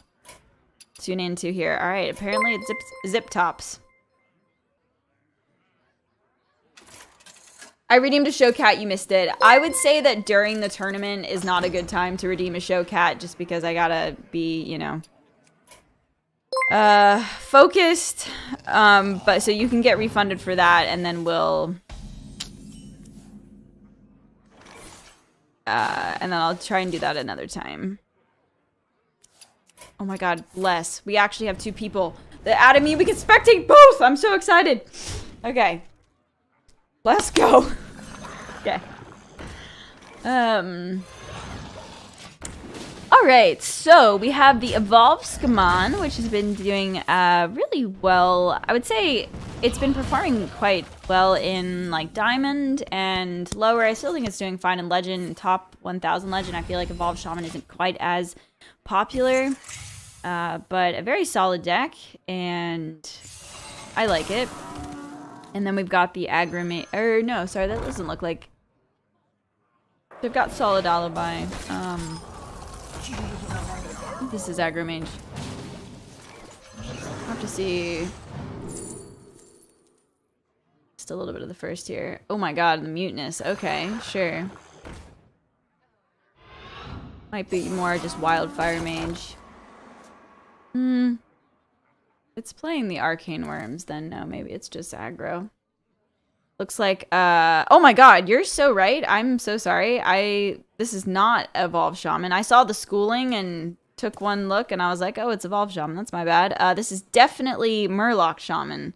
tune into here. Alright, apparently it's Zip Tops. I redeemed a show cat, you missed it. I would say that during the tournament is not a good time to redeem a show cat just because I gotta be, you know, focused. But so you can get refunded for that and then we'll and then I'll try and do that another time. Oh my god, bless. We actually have 2 people that added me. We can spectate both! I'm so excited. Okay. Let's go. Okay. Alright, so we have the Evolved Scamon, which has been doing really well. I would say it's been performing quite well in like Diamond and lower. I still think it's doing fine in Legend, top 1000 Legend. I feel like Evolved Shaman isn't quite as popular, but a very solid deck, and I like it. And then we've got the Agrimate, or no, sorry, that doesn't look like. They've got Solid Alibi. This is Agrimage. I'll have to see. Just a little bit of the first here. Oh my god, the Mutinous. Okay, sure. Might be more just Wildfire Mage. It's playing the Arcane Worms, then no, maybe it's just aggro. Looks like, oh my god, you're so right. I'm so sorry. This is not Evolved Shaman. I saw the schooling and took one look and I was like, oh, it's Evolved Shaman. That's my bad. This is definitely Murloc Shaman.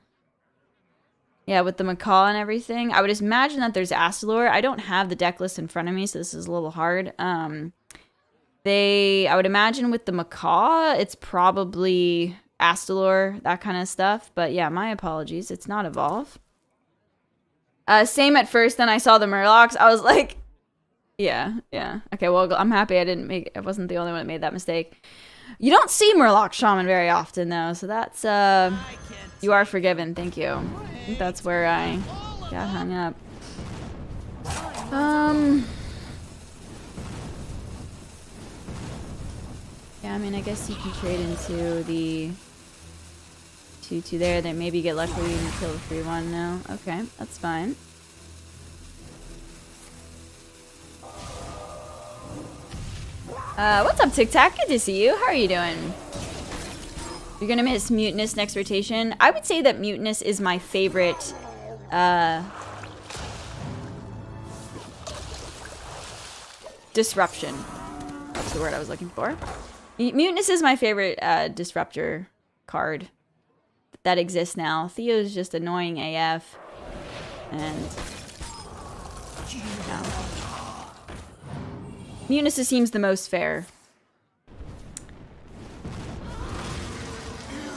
Yeah, with the Macaw and everything. I would imagine that there's Astalor. I don't have the deck list in front of me, so this is a little hard. I would imagine with the Macaw, it's probably Astalor, that kind of stuff. But yeah, my apologies. It's not Evolve. Same at first, then I saw the Murlocs. I was like, yeah. Okay, well, I'm happy I wasn't the only one that made that mistake. You don't see Murloc Shaman very often, though, so that's, you are forgiven. Thank you. I think that's where I got hung up. Yeah, I mean, I guess you can trade into the 2-2 there. Then maybe get lucky and kill the 3-1 now. Okay, that's fine. What's up, Tic Tac? Good to see you. How are you doing? You're gonna miss Mutinous next rotation. I would say that Mutinous is my favorite. Disruption. That's the word I was looking for. Mutinous is my favorite disruptor card that exists now. Theo's just annoying AF. And no. Mutinous seems the most fair.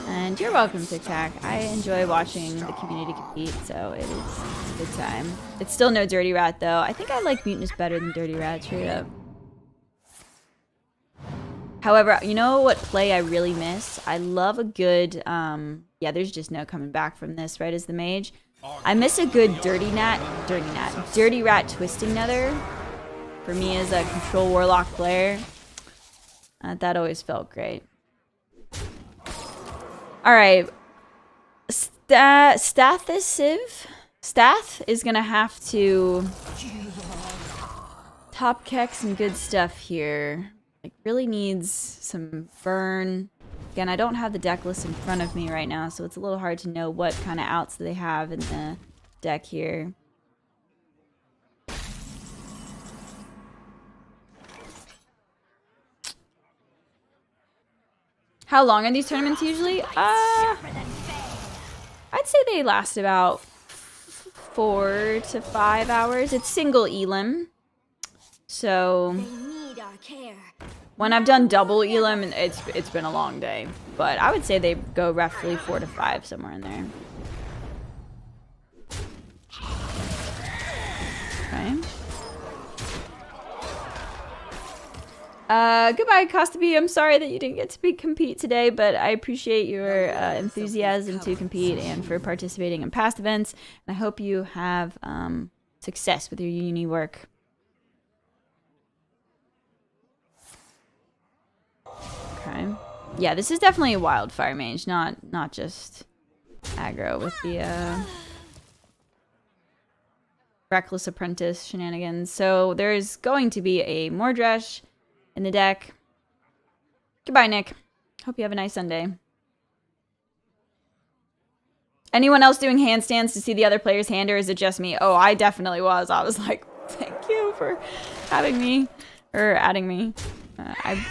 And you're welcome, Tic Tac. I enjoy watching the community compete, so it's a good time. It's still no Dirty Rat, though. I think I like Mutinous better than Dirty Rat, straight up. However, you know what play I really miss? I love a good, yeah, there's just no coming back from this, right, as the mage. I miss a good Dirty Rat Twisting Nether. For me as a Control Warlock player. That always felt great. Alright. Stath is gonna have to Top Keck, some good stuff here. Like, really needs some burn. Again, I don't have the deck list in front of me right now, so it's a little hard to know what kind of outs they have in the deck here. How long are these tournaments usually? I'd say they last about 4 to 5 hours. It's single elim. So when I've done double elim, it's been a long day. But I would say they go roughly 4 to 5, somewhere in there. Okay. Goodbye, Costa B. I'm sorry that you didn't get to compete today, but I appreciate your enthusiasm to compete and for participating in past events. And I hope you have success with your uni work. Okay. Yeah, this is definitely a wildfire mage, not just aggro with the Reckless Apprentice shenanigans. So there's going to be a Mordresh in the deck. Goodbye, Nick. Hope you have a nice Sunday. Anyone else doing handstands to see the other player's hand, or is it just me? Oh, I definitely was. I was like, thank you for having me, or adding me. I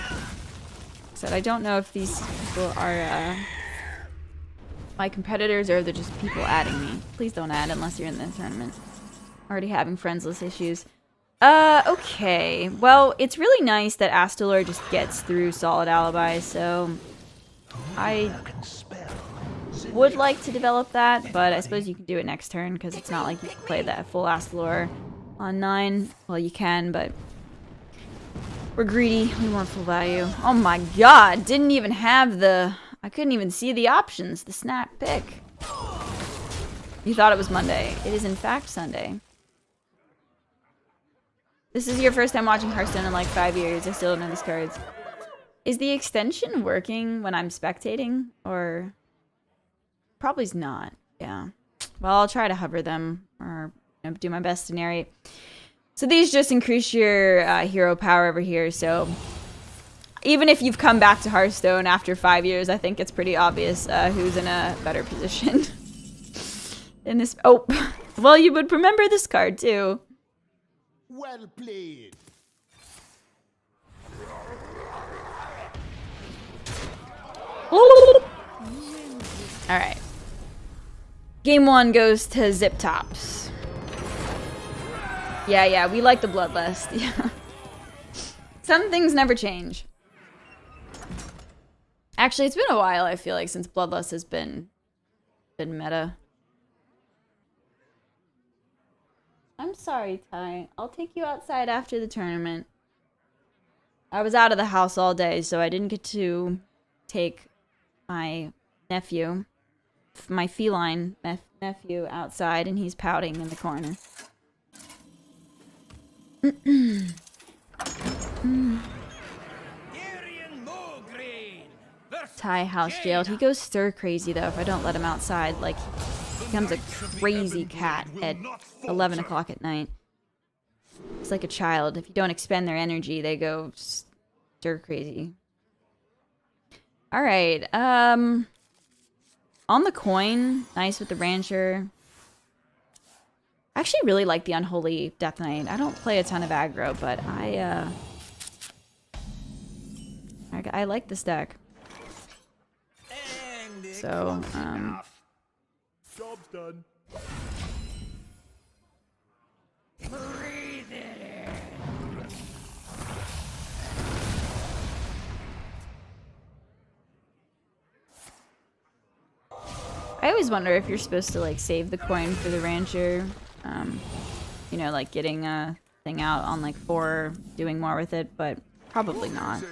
said I don't know if these people are my competitors or they're just people adding me. Please don't add unless you're in the tournament. Already having friends list issues. Okay. Well, it's really nice that Astalor just gets through Solid Alibi, so I would like to develop that, but I suppose you can do it next turn, because it's not like you can play that full Astalor on 9. Well, you can, but we're greedy. We want full value. Oh my god, didn't even have the... I couldn't even see the options, the snap pick. You thought it was Monday. It is in fact Sunday. This is your first time watching Hearthstone in like 5 years. I still don't know these cards. Is the extension working when I'm spectating? Or... probably is not. Yeah. Well, I'll try to hover them, or do my best to narrate. So these just increase your hero power over here. So even if you've come back to Hearthstone after 5 years, I think it's pretty obvious who's in a better position. In this... oh, well, you would remember this card too. Well played. Alright. Game 1 goes to Zip Tops. Yeah, we like the Bloodlust. Yeah. Some things never change. Actually, it's been a while, I feel like, since Bloodlust has been meta. I'm sorry, Ty. I'll take you outside after the tournament. I was out of the house all day, so I didn't get to take my nephew, my feline nephew, outside, and he's pouting in the corner. Ty house jailed. He goes stir crazy though if I don't let him outside. Like, he becomes a crazy cat at 11 o'clock at night. It's like a child. If you don't expend their energy, they go stir crazy. All right. On the coin, nice with the Rancher. I actually really like the Unholy Death Knight. I don't play a ton of aggro, but I like this deck. So, Job's done. I always wonder if you're supposed to like save the coin for the Rancher. You know, like getting a thing out on like 4, doing more with it, but probably not.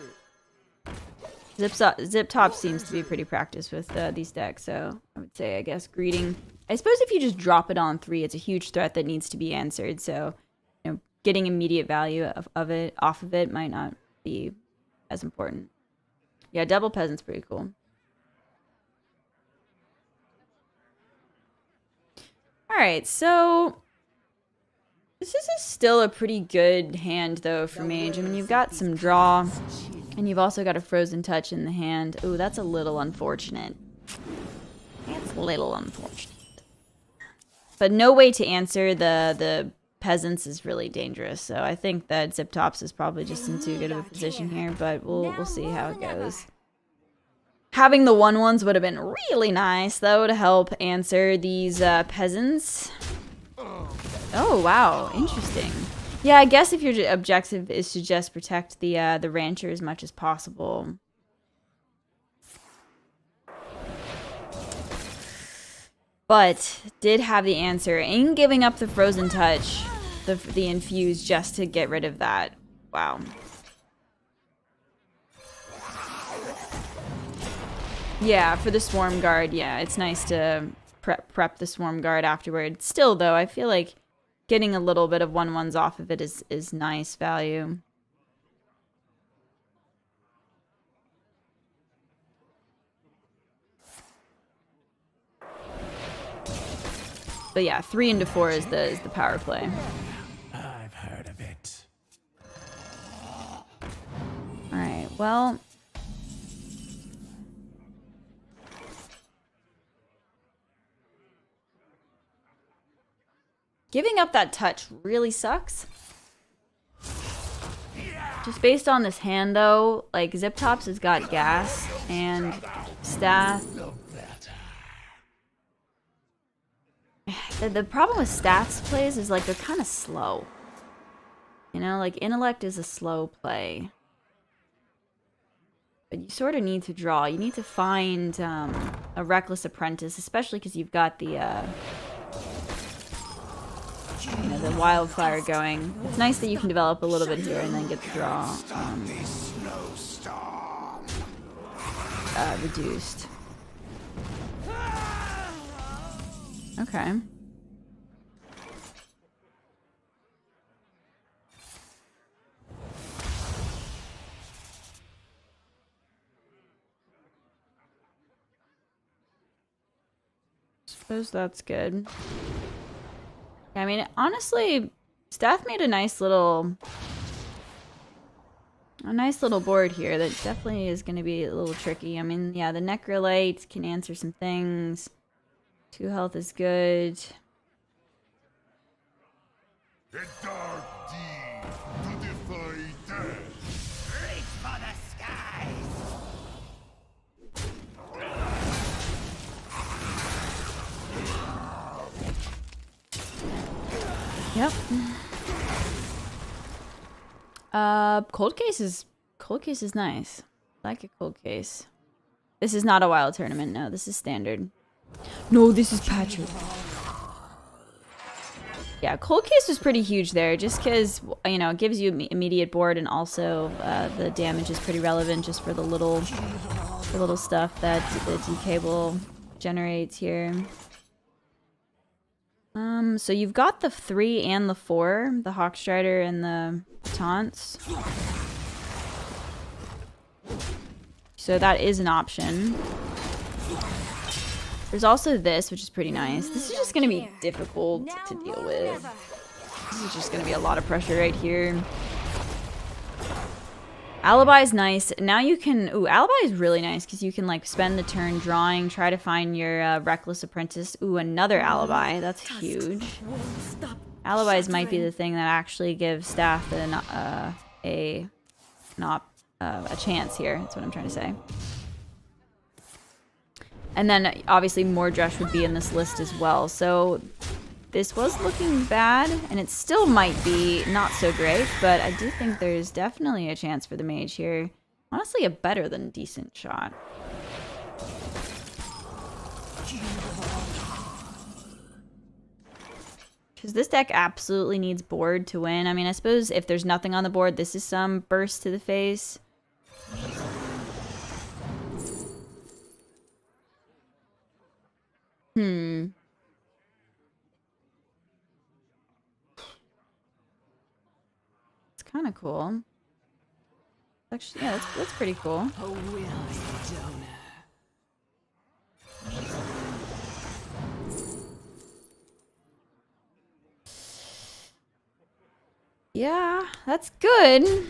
Zip Top seems to be pretty practiced with these decks, so I would say, I guess, greeting. I suppose if you just drop it on 3, it's a huge threat that needs to be answered, so, you know, getting immediate value of it, off of it, might not be as important. Yeah, Double Peasant's pretty cool. Alright, so This is still a pretty good hand, though, for Mage. I mean, you've got some draw, and you've also got a Frozen Touch in the hand. Ooh, that's a little unfortunate. That's a little unfortunate. But no way to answer the Peasants is really dangerous, so I think that Zip Tops is probably just in too good of a position here, but we'll see how it goes. Having the 1/1s would have been really nice, though, to help answer these Peasants. Oh, wow. Interesting. Yeah, I guess if your objective is to just protect the rancher as much as possible. But did have the answer in giving up the Frozen Touch, the Infuse, just to get rid of that. Wow. Yeah, for the Swarm Guard, yeah, it's nice to prep the Swarm Guard afterward. Still, though, I feel like getting a little bit of 1/1s off of it is nice value. But yeah, 3 into 4 is the power play. I've heard of it. All right, well. Giving up that touch really sucks. Just based on this hand, though, like, Zip Tops has got gas and Staff. The problem with Staff's plays is, like, they're kind of slow. You know, like, Intellect is a slow play. But you sort of need to draw. You need to find a Reckless Apprentice, especially because you've got the, you know, the Wildfire going. It's nice that you can develop a little bit here and then get the draw reduced. Okay. Suppose that's good. Yeah, I mean, honestly, Staff made a nice little board here that definitely is going to be a little tricky. I mean, yeah, the Necrolite can answer some things. 2 health is good. The dark deed to defy death. Reach for the skies! Yep. Cold case is nice. I like a cold case. This is not a wild tournament. No, this is standard. No, this is Patrick. Yeah, cold case was pretty huge there, just because, you know, it gives you immediate board, and also the damage is pretty relevant just for the little stuff that the D-Cable generates here. So you've got the 3 and the 4, the Hawkstrider and the Taunts. So that is an option. There's also this, which is pretty nice. This is just going to be difficult to deal with. This is just going to be a lot of pressure right here. Alibi is nice. Now you can... Ooh, Alibi is really nice because you can, like, spend the turn drawing, try to find your Reckless Apprentice. Ooh, another Alibi. That's huge. Alibis might be the thing that actually gives Staff a chance here. That's what I'm trying to say. And then, obviously, Mordresh would be in this list as well. So, this was looking bad, and it still might be not so great, but I do think there's definitely a chance for the Mage here. Honestly, a better than decent shot. Because this deck absolutely needs board to win. I mean, I suppose if there's nothing on the board, this is some burst to the face. It's kind of cool. Actually, yeah, that's pretty cool. A willing donor. Yeah, that's good.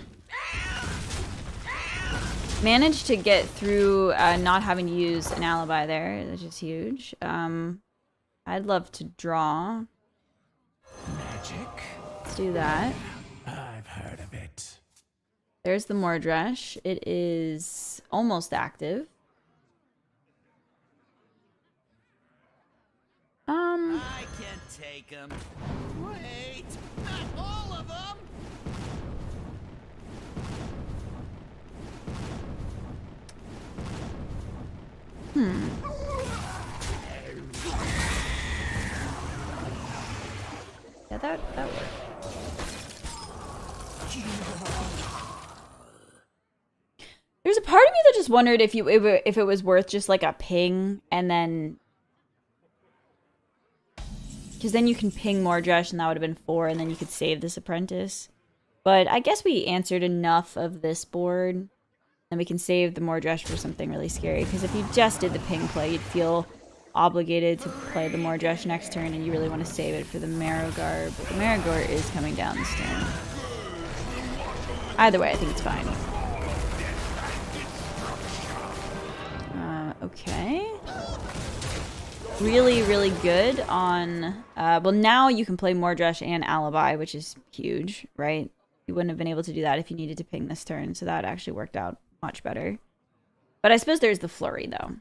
Managed to get through not having to use an alibi there, which is huge. I'd love to draw. Magic? Let's do that. I've heard of it. There's the Mordresh. It is almost active. I can't take them. Wait, not all of them. Yeah, that worked. There's a part of me that just wondered if it was worth just like a ping and then, because then you can ping Mordresh and that would have been 4 and then you could save this apprentice. But I guess we answered enough of this board. Then we can save the Mordresh for something really scary. Because if you just did the ping play, you'd feel obligated to play the Mordresh next turn, and you really want to save it for the Marrowgar. But the Marrowgar is coming down this turn. Either way, I think it's fine. Okay. Really, really good on... well, now you can play Mordresh and Alibi, which is huge, right? You wouldn't have been able to do that if you needed to ping this turn, so that actually worked out much better. But I suppose there's the flurry, though.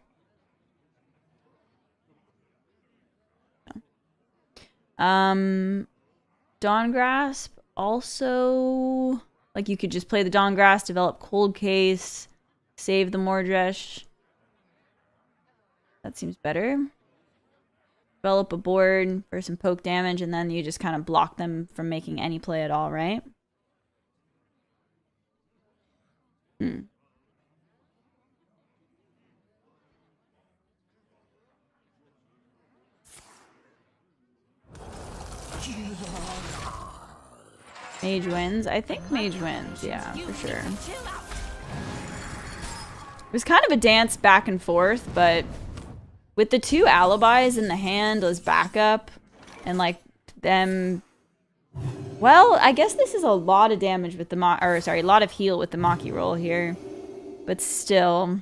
Dawn Grasp also, like, you could just play the Dawn Grasp, develop Cold Case, save the Mordresh. That seems better. Develop a board for some poke damage, and then you just kind of block them from making any play at all, right? Mage wins. I think Mage wins, yeah, for sure. It was kind of a dance back and forth, but with the 2 alibis in the hand as backup, and like them, well, I guess this is a lot of damage with the a lot of heal with the Maki roll here, but still,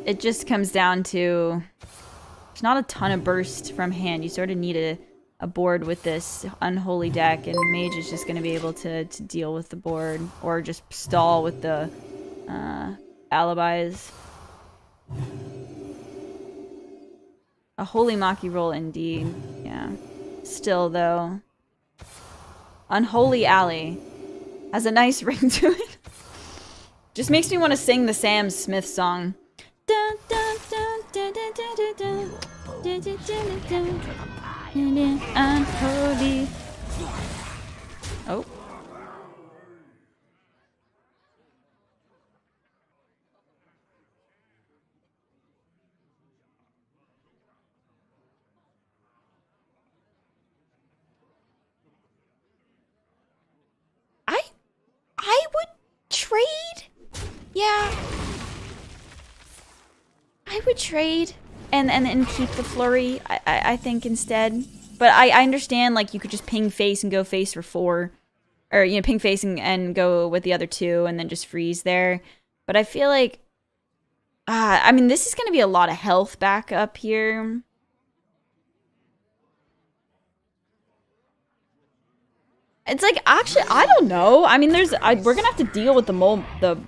it just comes down to there's not a ton of burst from hand. You sort of need a board with this unholy deck, and Mage is just going to be able to deal with the board or just stall with the alibis. A holy Maki roll indeed. Yeah. Still though, Unholy Alley has a nice ring to it. Just makes me want to sing the Sam Smith song. Dun, dun, dun, dun, dun, dun, dun, dun. Dun, dun, dun, dun, dun. Unholy. Oh. I would trade. Yeah. I would trade and keep the flurry, I think, instead. But I understand, like, you could just ping face and go face for 4. Or, you know, ping face and go with the other 2 and then just freeze there. But I feel like... I mean, this is going to be a lot of health back up here. It's like, actually, I don't know. I mean, we're gonna have to deal with the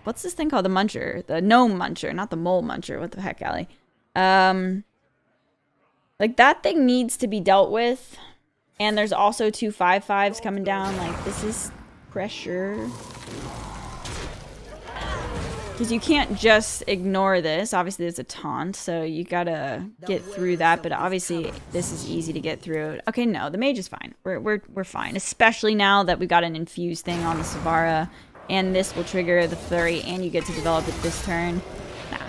what's this thing called? The Muncher. The Gnome Muncher, not the Mole Muncher. What the heck, Allie? Like, that thing needs to be dealt with. And there's also 2 5/5s coming down. Like, this is pressure. Because you can't just ignore this. Obviously, it's a taunt, so you gotta get through that. But obviously, this is easy to get through. Okay, no, the mage is fine. We're fine, especially now that we got an infused thing on the Savara, and this will trigger the flurry, and you get to develop it this turn. Nah,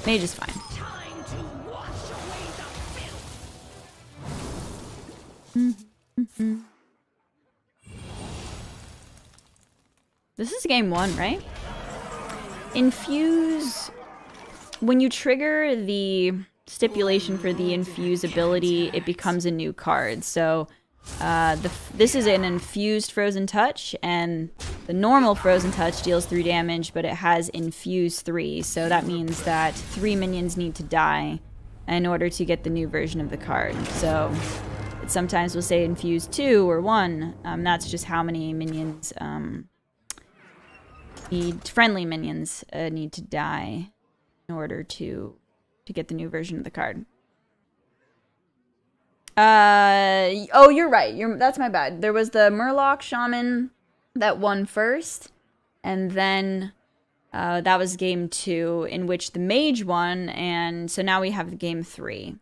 mage is fine. Time to wash away the filth. This is game 1, right? Infuse, when you trigger the stipulation for the infuse ability, it becomes a new card. So This is an infused Frozen Touch, and the normal Frozen Touch deals 3 damage, but it has infused 3, so that means that 3 minions need to die in order to get the new version of the card. So it sometimes will say infused 2 or 1. That's just how many minions, friendly minions need to die in order to get the new version of the card. Oh, you're right. That's my bad. There was the Murloc Shaman that won first, and then that was game 2, in which the Mage won, and so now we have game 3.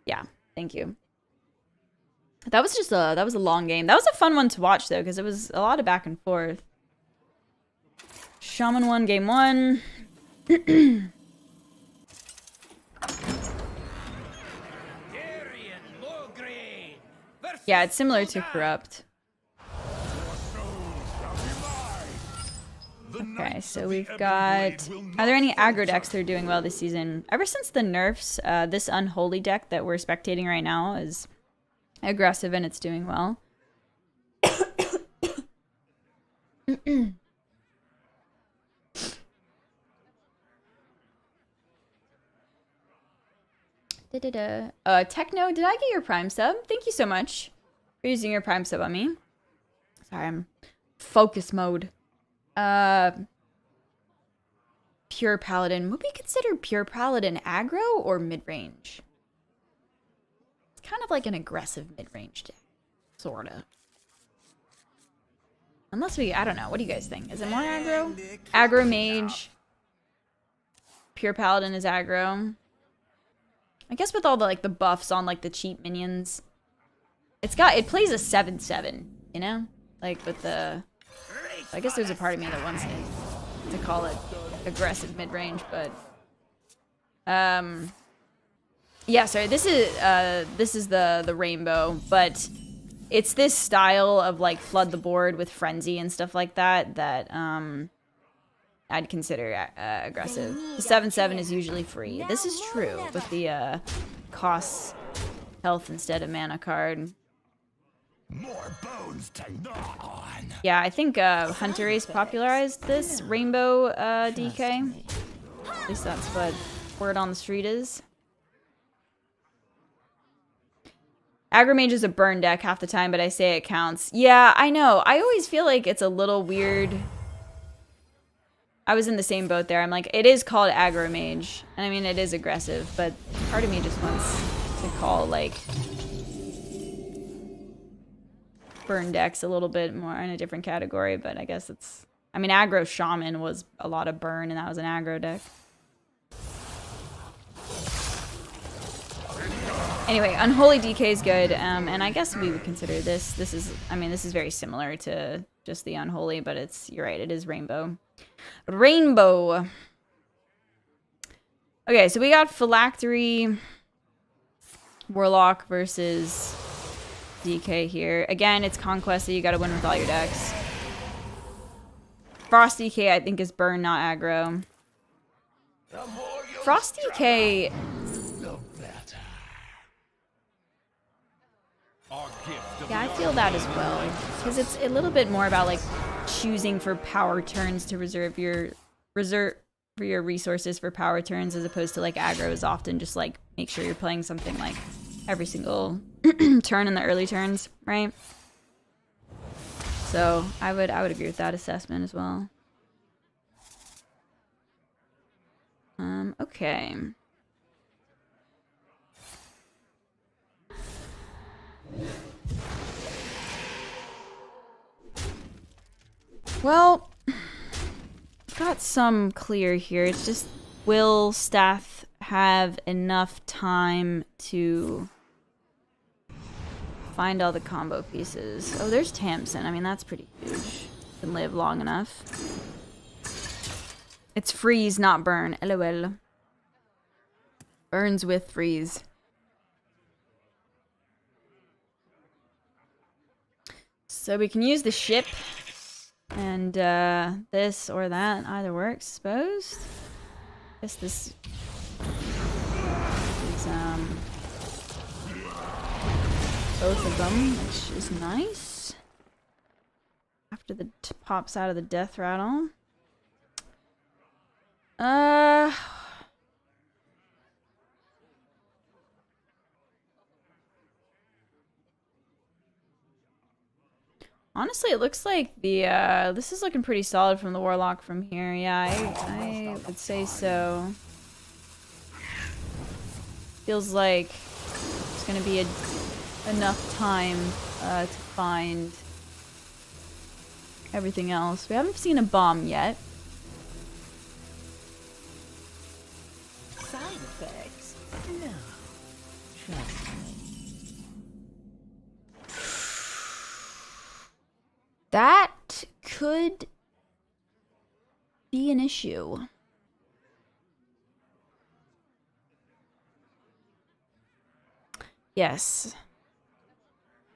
Yeah, thank you. That was a long game. That was a fun one to watch though, because it was a lot of back and forth. Shaman won game 1. Yeah, it's similar to Corrupt. Okay, so we've got... Are there any aggro decks that are doing well this season? Ever since the nerfs, this Unholy deck that we're spectating right now is aggressive and it's doing well. Techno, did I get your Prime sub? Thank you so much for using your Prime sub on me. Sorry, I'm focus mode. Pure Paladin. Would we consider Pure Paladin aggro or mid-range? It's kind of like an aggressive mid-range deck. Sorta. Unless I don't know. What do you guys think? Is it more aggro? Aggro Mage. Pure Paladin is aggro. I guess with all the the buffs on the cheap minions, it plays a 7/7, you know, with the. I guess there's a part of me that wants to call it aggressive mid range, but yeah. Sorry, this is the rainbow, but it's this style of flood the board with frenzy and stuff like that that I'd consider aggressive. The 7/7 is usually free. This is true with the costs health instead of mana card. More bones to gnaw on. Yeah, I think Hunter Ace popularized this rainbow DK. At least that's what word on the street is. Aggro Mage is a burn deck half the time, but I say it counts. Yeah, I know. I always feel like it's a little weird. I was in the same boat there. I'm like, it is called Aggro Mage. And I mean, it is aggressive, but part of me just wants to call, burn decks a little bit more in a different category, but I guess it's... I mean, Aggro Shaman was a lot of burn, and that was an aggro deck. Anyway, Unholy DK is good, and I guess we would consider this... This is very similar to just the Unholy, but it's... You're right, it is Rainbow. Rainbow! Okay, so we got Phylactery Warlock versus DK here. Again, it's Conquest, so you gotta win with all your decks. Frost DK, I think, is burn, not aggro. Frost DK... Yeah, I feel that as well. Because it's a little bit more about, choosing for power turns to reserve your resources for power turns, as opposed to, aggro is often just, make sure you're playing something, every single turn in the early turns, right? So I would agree with that assessment as well. Okay. Well, got some clear here. It's just, will Stath have enough time to find all the combo pieces? Oh, there's Tamsin. I mean, that's pretty huge. Can live long enough. It's freeze, not burn. LOL. Burns with freeze. So we can use the ship. And this or that either works, suppose. Guess this is both of them, which is nice. After the pops out of the death rattle. Honestly, it looks like the this is looking pretty solid from the Warlock from here. Yeah, I would say so. Feels like it's gonna be enough time to find everything else. We haven't seen a bomb yet. Side effects? No. Trust me. That could be an issue. Yes.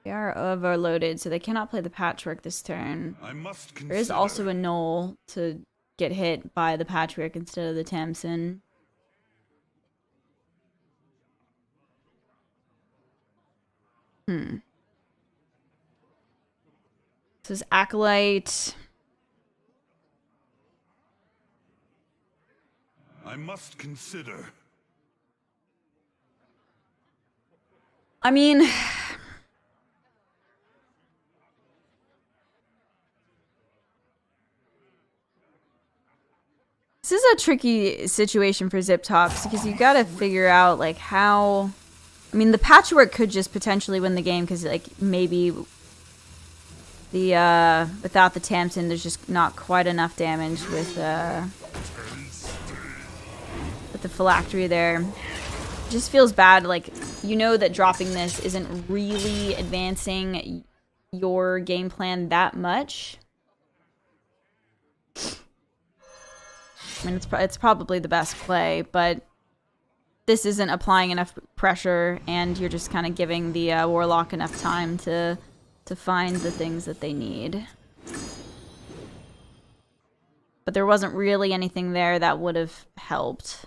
They are overloaded, so they cannot play the patchwork this turn. I must consider. There is also a Knoll to get hit by the patchwork instead of the Tamsin. This is Acolyte. I must consider. I mean, this is a tricky situation for Zip Tops because you gotta figure out like how. I mean, the patchwork could just potentially win the game because like maybe the without the Tamsin, there's just not quite enough damage with the phylactery there. It just feels bad, like, you know that dropping this isn't really advancing your game plan that much. I mean, it's probably the best play, but this isn't applying enough pressure, and you're just kind of giving the Warlock enough time to find the things that they need. But there wasn't really anything there that would have helped.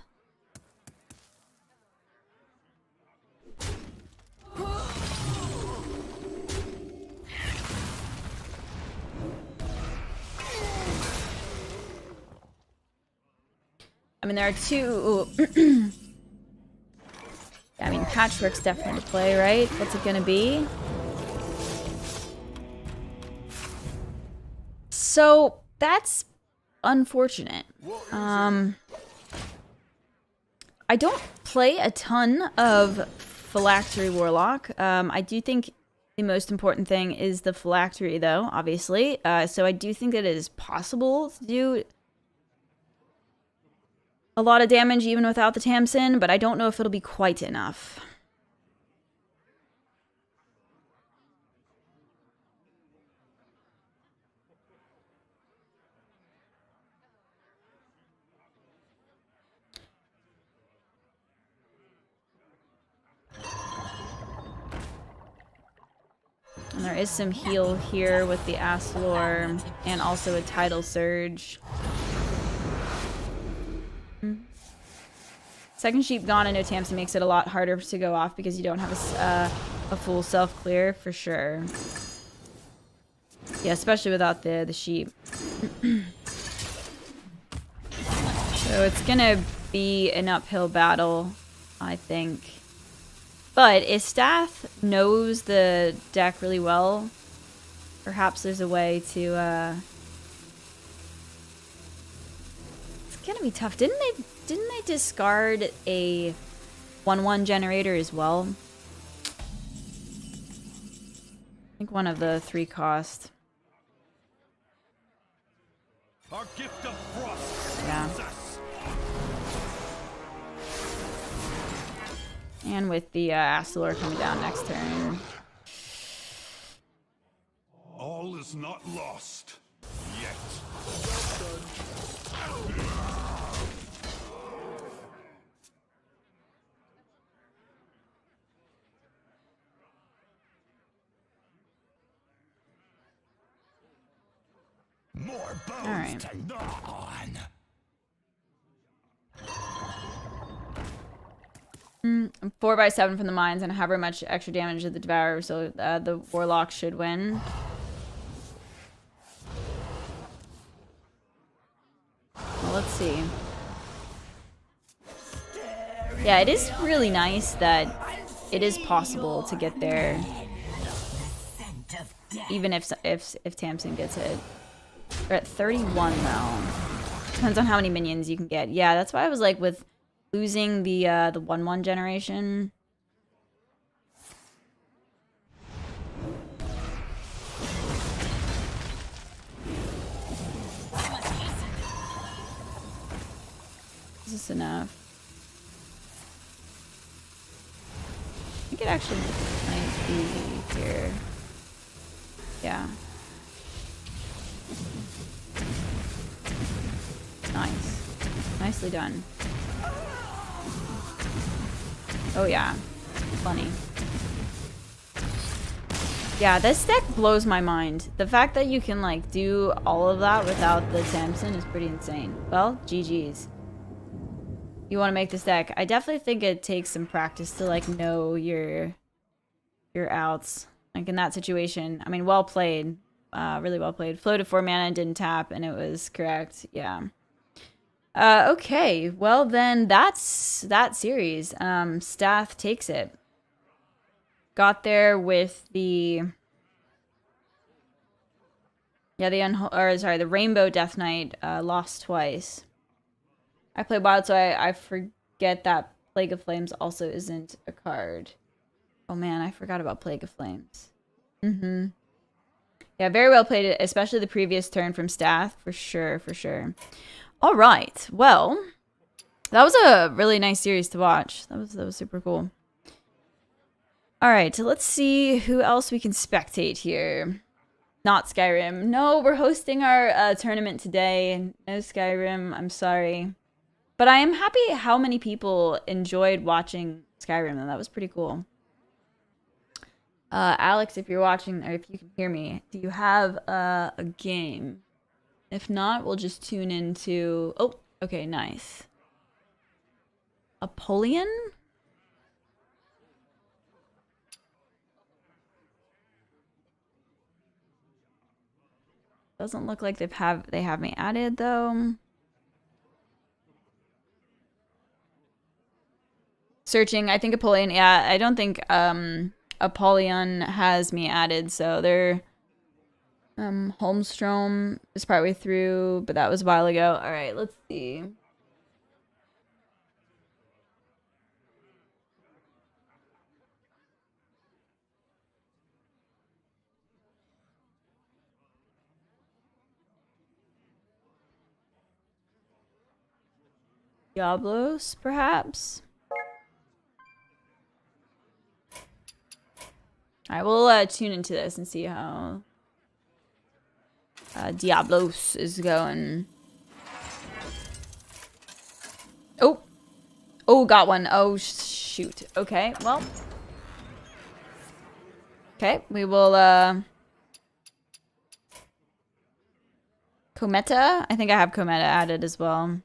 I mean, there are two... I mean, Patchwork's definitely to play, right? What's it gonna be? So, that's unfortunate. I don't play a ton of Phylactery Warlock. I do think the most important thing is the Phylactery, though, obviously. So I do think that it is possible to do a lot of damage even without the Tamsin, but I don't know if it'll be quite enough. And there is some heal here with the Astalor and also a Tidal Surge. Second Sheep gone and no Tamsin makes it a lot harder to go off because you don't have a full self-clear for sure. Yeah, especially without the sheep. So it's gonna be an uphill battle, I think. But if Stath knows the deck really well, perhaps there's a way to it's gonna be tough. Didn't they discard a 1/1 generator as well? I think one of the 3 cost. Our gift of frost. Yeah. And with the Astalor coming down next turn. All is not lost yet. More bones All right. to gnaw on. 4/7 from the mines and however much extra damage to the Devourer, so the Warlock should win. Well, let's see. Yeah, it is really nice that it is possible to get there, even if Tamsin gets hit. We're at 31 though. Depends on how many minions you can get. Yeah, that's why I was like with losing the 1/1 generation. Is this enough? I think it actually might be here. Yeah. Nice. Nicely done. Oh yeah. Funny. Yeah, this deck blows my mind. The fact that you can like do all of that without the Tamsin is pretty insane. Well, GG's. You want to make this deck. I definitely think it takes some practice to like know your outs. Like in that situation. I mean, well played. Really well played. Floated 4 mana, didn't tap, and it was correct. Yeah. Okay. Well then that's that series. Stath takes it. Got there with the the Rainbow Death Knight, lost twice. I play Wild, so I forget that Plague of Flames also isn't a card. Oh man, I forgot about Plague of Flames. Yeah, very well played, especially the previous turn from Stath, for sure, for sure. All right, well, that was a really nice series to watch. That was super cool. All right, so let's see who else we can spectate here. Not Skyrim. No, we're hosting our tournament today. No Skyrim, I'm sorry. But I am happy how many people enjoyed watching Skyrim, and that was pretty cool. Alex, if you're watching, or if you can hear me, do you have a game? If not, we'll just tune into... Oh, okay, nice. Apollyon? Doesn't look like they have me added, though. Searching, I think Apollyon, yeah, I don't think Apollyon has me added, so they're Holmstrom is partway through, but that was a while ago. All right, let's see. Diablos, perhaps? I will tune into this and see how Diablos is going. Oh. Oh, got one. Oh, shoot. Okay, well. Okay, we will, Cometa? I think I have Cometa added as well.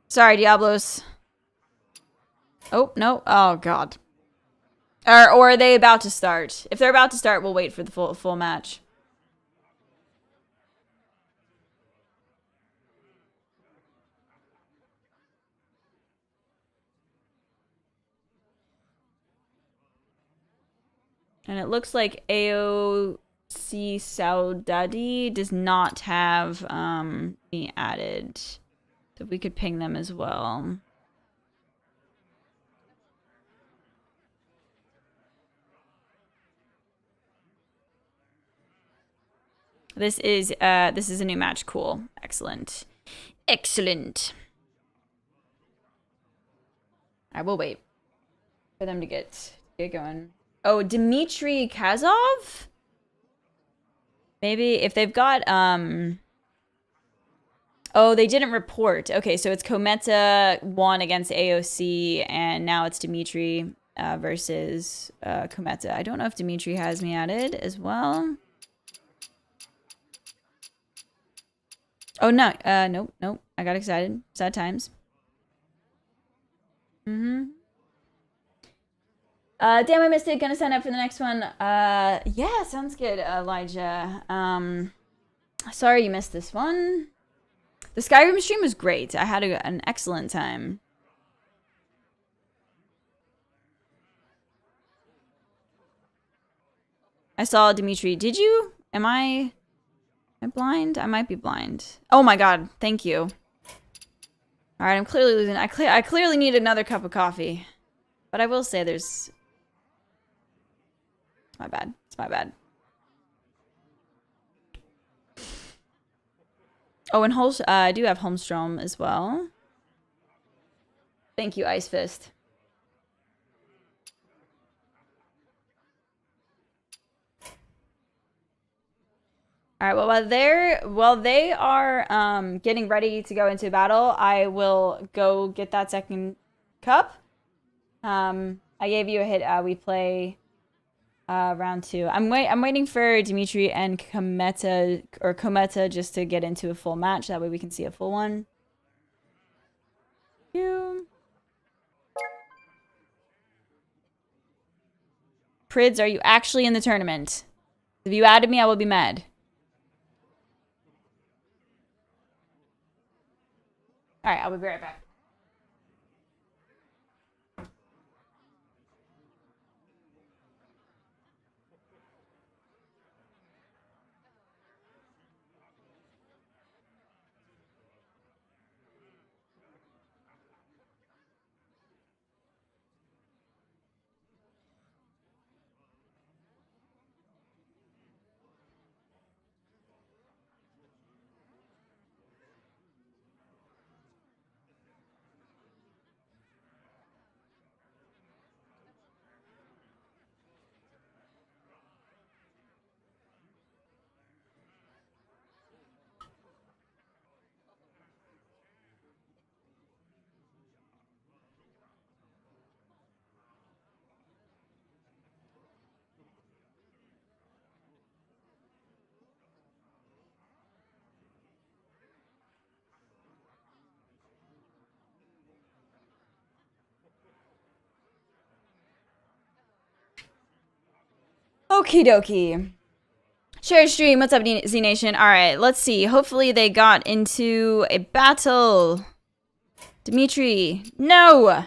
Sorry, Diablos. Oh, no. Oh, God. Or are they about to start? If they're about to start, we'll wait for the full match. And it looks like AOC Saudade does not have me added. So we could ping them as well. This is a new match. Cool. Excellent. Excellent. I will wait for them to get going. Oh, Dmitry Kazov? Maybe if they've got oh, they didn't report. Okay, so it's Cometa won against AOC, and now it's Dmitry versus Cometa. I don't know if Dmitry has me added as well. Oh, no. Nope. I got excited. Sad times. Damn, I missed it. Gonna sign up for the next one. Yeah, sounds good, Elijah. Sorry you missed this one. The Skyrim stream was great. I had an excellent time. I saw Dimitri. Did you? Am I blind? I might be blind. Oh my god, thank you. Alright, I'm clearly losing. I clearly need another cup of coffee. But I will say there's... It's my bad. It's my bad. Oh, and I do have Holmstrom as well. Thank you, Ice Fist. All right. Well, while they are getting ready to go into battle, I will go get that second cup. I gave you a hit. We play round 2. I'm waiting for Dimitri and Kometa just to get into a full match. That way we can see a full one. Prids, are you actually in the tournament? If you added me, I will be mad. All right, I'll be right back. Okie dokie. Share stream. What's up, Z Nation? All right, let's see. Hopefully they got into a battle. Dimitri. No.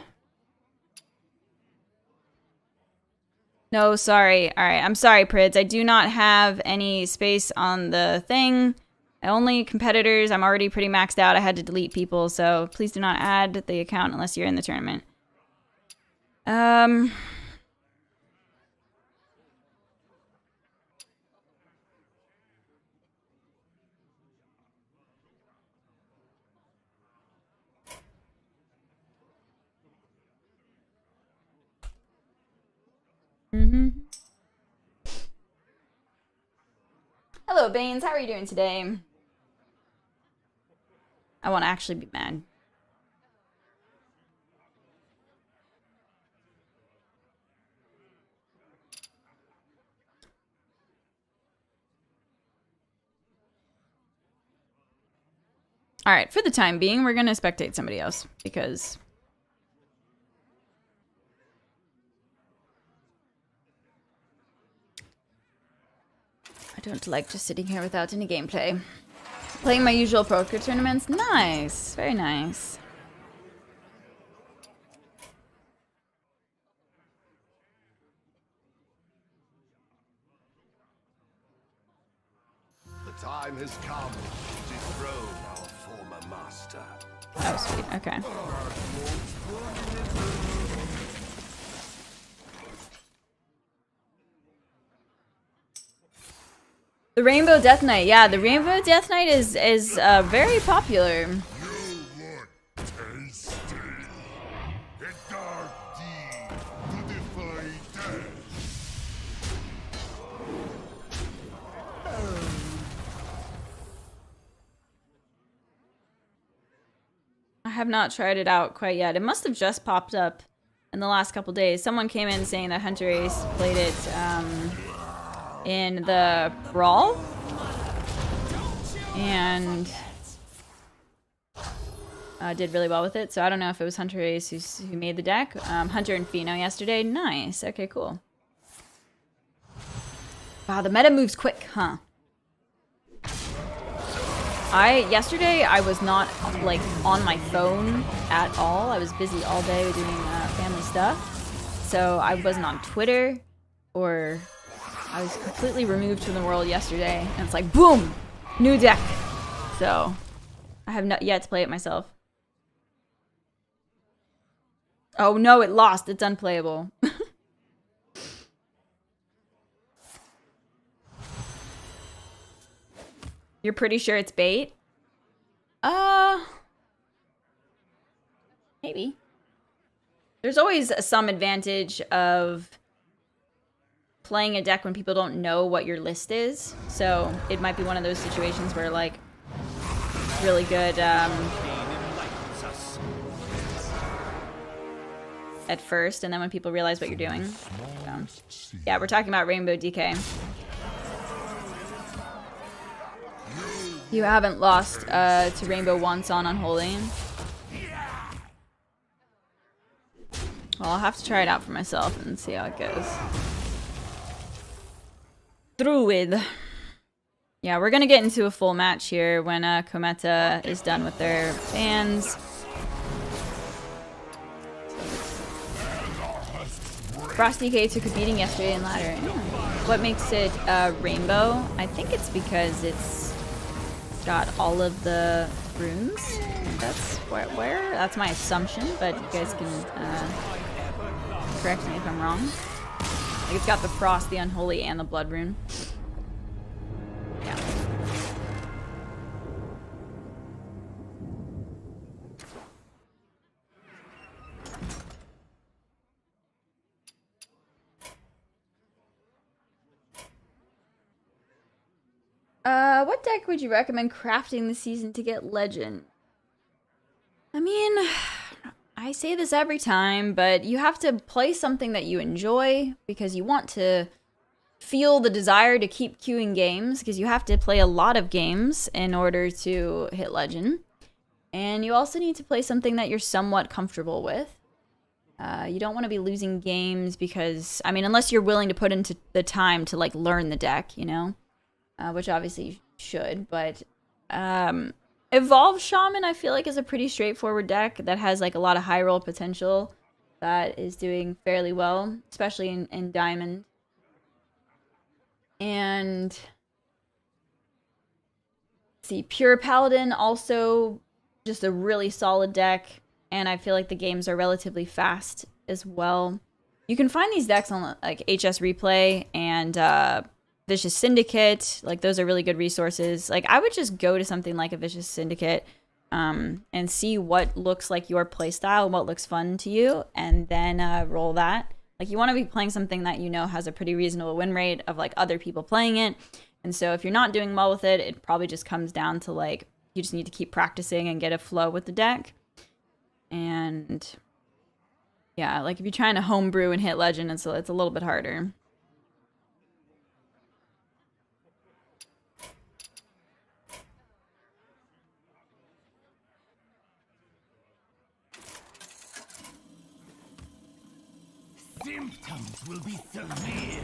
No, sorry. All right, I'm sorry, Prids. I do not have any space on the thing. Only competitors. I'm already pretty maxed out. I had to delete people, so please do not add the account unless you're in the tournament. Hello, Baines. How are you doing today? I want to actually be mad. All right, for the time being, we're going to spectate somebody else because... I don't like just sitting here without any gameplay. Playing my usual poker tournaments. Nice. Very nice. The time has come to dethrone our former master. Oh, sweet. Okay. The Rainbow Death Knight. Yeah, the Rainbow Death Knight is very popular. You look tasty. A dark deed to defy death. I have not tried it out quite yet. It must have just popped up in the last couple days. Someone came in saying that Hunter Ace played it in the Brawl. did really well with it. So I don't know if it was Hunter Ace who made the deck. Hunter and Fino yesterday. Nice. Okay, cool. Wow, the meta moves quick, huh? Yesterday I was not like on my phone at all. I was busy all day doing family stuff. So I wasn't on Twitter, or I was completely removed from the world yesterday. And it's like, boom! New deck! So I have not yet to play it myself. Oh no, it lost. It's unplayable. You're pretty sure it's bait? Maybe. There's always some advantage of playing a deck when people don't know what your list is. So it might be one of those situations where, like, it's really good at first, and then when people realize what you're doing. So, yeah, we're talking about Rainbow DK. You haven't lost to Rainbow once on Unholy. Well, I'll have to try it out for myself and see how it goes. Druid. Yeah, we're gonna get into a full match here when Kometa is done with their bans. Frost DK took a beating yesterday in ladder. Yeah. What makes it Rainbow? I think it's because it's got all of the runes. That's where? That's my assumption, but you guys can correct me if I'm wrong. Like, it's got the Frost, the Unholy, and the Blood rune. Yeah. What deck would you recommend crafting this season to get Legend? I mean, I say this every time, but you have to play something that you enjoy because you want to feel the desire to keep queuing games, because you have to play a lot of games in order to hit Legend. And you also need to play something that you're somewhat comfortable with. You don't want to be losing games because, I mean, unless you're willing to put into the time to, like, learn the deck, you know? Which obviously you should, but Evolved Shaman, I feel like, is a pretty straightforward deck that has, like, a lot of high roll potential that is doing fairly well, especially in Diamond. And let's see, Pure Paladin, also just a really solid deck, and I feel like the games are relatively fast as well. You can find these decks on, like, HS Replay and Vicious Syndicate. Like, those are really good resources. Like, I would just go to something like a Vicious Syndicate and see what looks like your playstyle and what looks fun to you, and then roll that. Like, you want to be playing something that you know has a pretty reasonable win rate of, like, other people playing it. And so if you're not doing well with it, it probably just comes down to, like, you just need to keep practicing and get a flow with the deck. And yeah, like, if you're trying to homebrew and hit Legend, it's a little bit harder. Symptoms will be severe.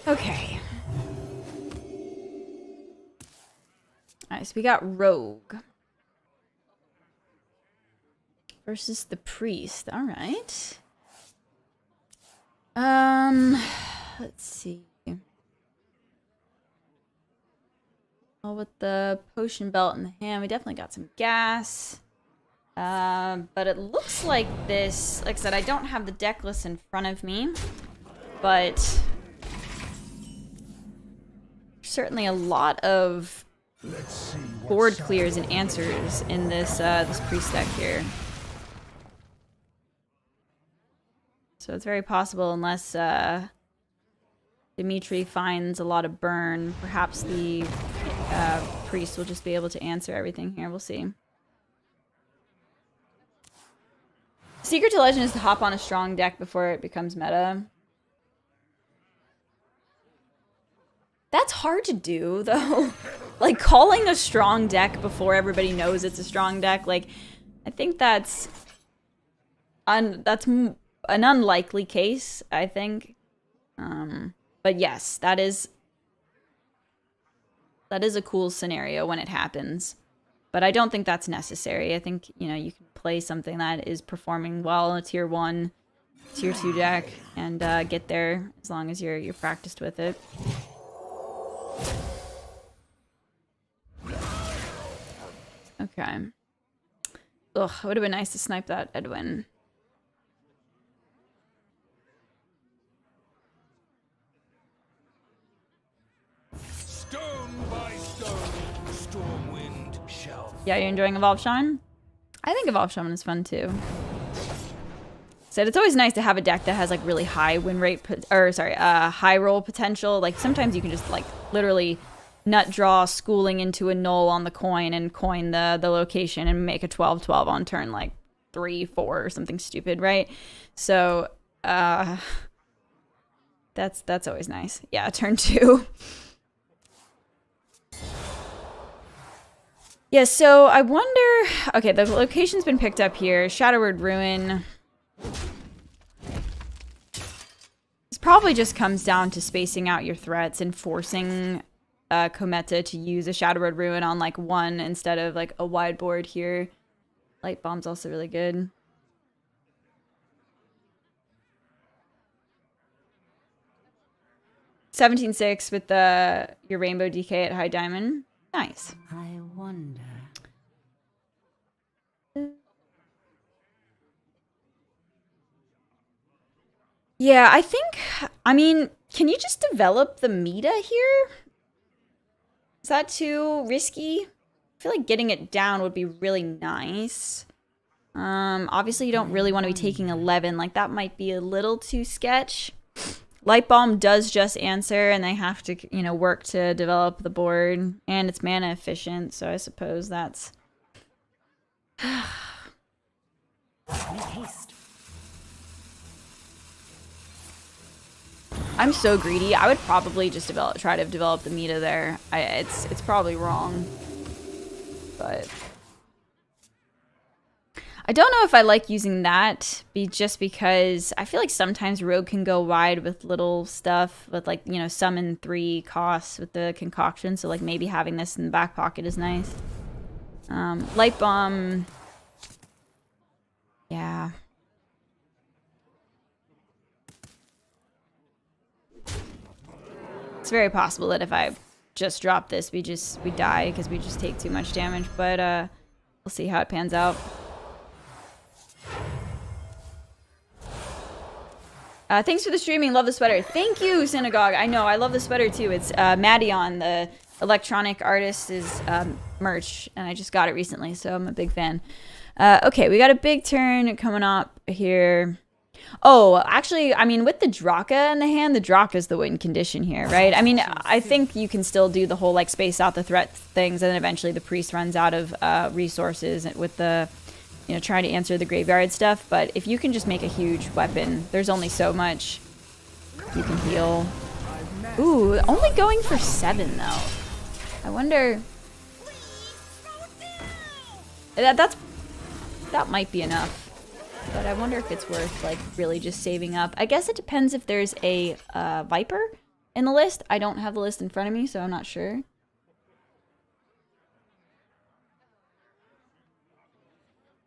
Okay. Alright, so we got Rogue versus the Priest. Alright. Let's see. Well, with the potion belt in the hand, we definitely got some gas. But it looks like this, like I said, I don't have the deck list in front of me, but certainly a lot of board clears and answers in this this priest deck here. So it's very possible, unless Dimitri finds a lot of burn, perhaps the priest will just be able to answer everything here. We'll see. Secret to Legend is to hop on a strong deck before it becomes meta. That's hard to do, though. Like, calling a strong deck before everybody knows it's a strong deck, like, I think that's an unlikely case, I think. But yes, that is a cool scenario when it happens. But I don't think that's necessary. I think, you know, you can play something that is performing well in a tier 1, tier 2 deck and get there as long as you're practiced with it. Okay. Ugh, it would have been nice to snipe that Edwin. Stone by stone, Stormwind shall. Yeah, you're enjoying Evolve Shaman? I think Evolve Shaman is fun too. Said it's always nice to have a deck that has like really high win rate, high roll potential. Like sometimes you can just like literally nut draw schooling into a null on the coin and coin the location and make a 12/12 on turn like 3-4 or something stupid, right? So that's always nice. Yeah, turn 2. Yeah, so I wonder... Okay, the location's been picked up here. Shadowward Ruin. This probably just comes down to spacing out your threats and forcing Kometa to use a Shadowward Ruin on, like, one instead of, like, a wide board here. Light Bomb's also really good. $17.6 with your Rainbow DK at High Diamond. Nice. I wonder. Yeah, I mean, can you just develop the meta here? Is that too risky? I feel like getting it down would be really nice. Obviously you don't really want to be taking 11. Like, that might be a little too sketch. Light Bomb does just answer, and they have to, you know, work to develop the board. And it's mana efficient, so I suppose that's... Make haste. I'm so greedy. I would probably just try to develop the meta there. It's probably wrong, but I don't know if I like using that. Just because I feel like sometimes Rogue can go wide with little stuff with, like, you know, summon 3 costs with the concoction. So like maybe having this in the back pocket is nice. Light Bomb, yeah. It's very possible that if I just drop this, we die because we just take too much damage. But we'll see how it pans out. Thanks for the streaming. Love the sweater. Thank you, Synagogue. I know. I love the sweater too. It's Madion, the electronic artist's merch, and I just got it recently, so I'm a big fan. Okay, we got a big turn coming up here. Oh, actually, I mean, with the Draka in the hand, the Draka's the win condition here, right? I mean, I think you can still do the whole, like, space out the threat things, and then eventually the priest runs out of resources with the, you know, trying to answer the graveyard stuff. But if you can just make a huge weapon, there's only so much you can heal. Ooh, only going for 7, though. I wonder... That might be enough. But I wonder if it's worth, like, really just saving up. I guess it depends if there's a Viper in the list. I don't have the list in front of me, so I'm not sure.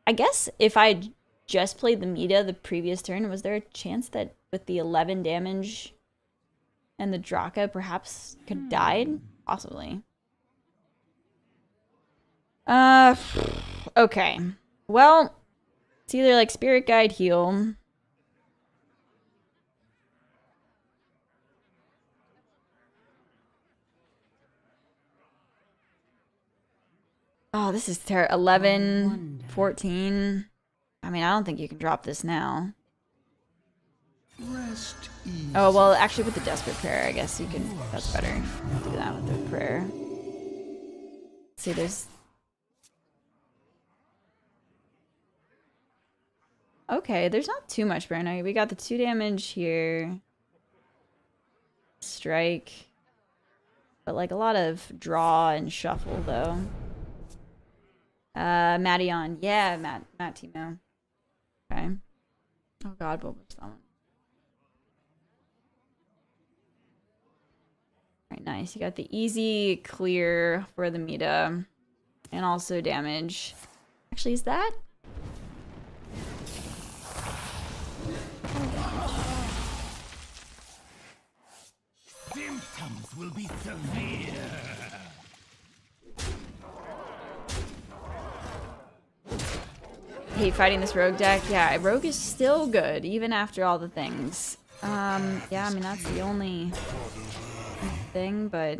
I guess if I just played the meta the previous turn, was there a chance that with the 11 damage and the Draka perhaps could have died? Possibly. Okay. Well... It's either like Spirit Guide, heal. Oh, this is terrible. 11, 14. I mean, I don't think you can drop this now. Rest easy. Oh, well, actually with the Desperate Prayer, I guess you can. That's better. Do that with the prayer. Let's see, there's... Okay, there's not too much burn. Okay, we got the 2 damage here. Strike. But like a lot of draw and shuffle though. Mattion. Yeah, Matt Timo. Okay. Oh god, what was that one? Alright, nice. You got the easy clear for the Mita. And also damage. Actually, is that? Symptoms will be severe. Hate fighting this rogue deck. Yeah, rogue is still good, even after all the things. Yeah, I mean, that's the only thing, but...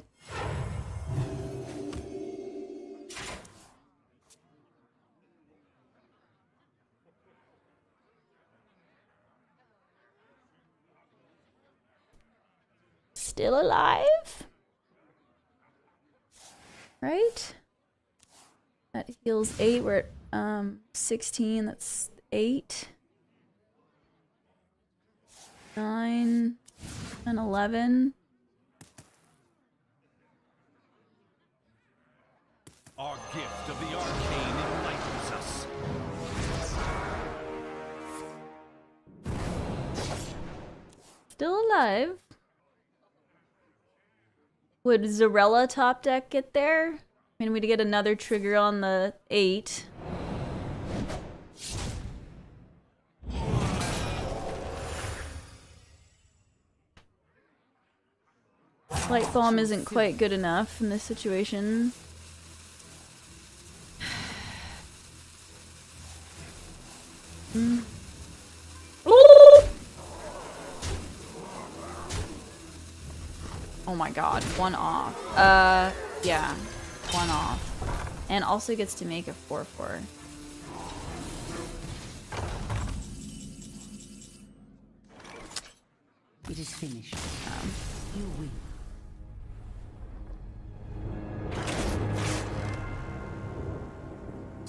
Still alive? Right? That heals 8, we're at 16, that's 8. 9 and 11. Our gift of the arcane enlightens us. Still alive. Would Zarella top deck get there? I mean, we'd get another trigger on the 8. Light Bomb isn't quite good enough in this situation. Oh my god, 1 off. Yeah, 1 off. And also gets to make a 4/4. It is finished. You win.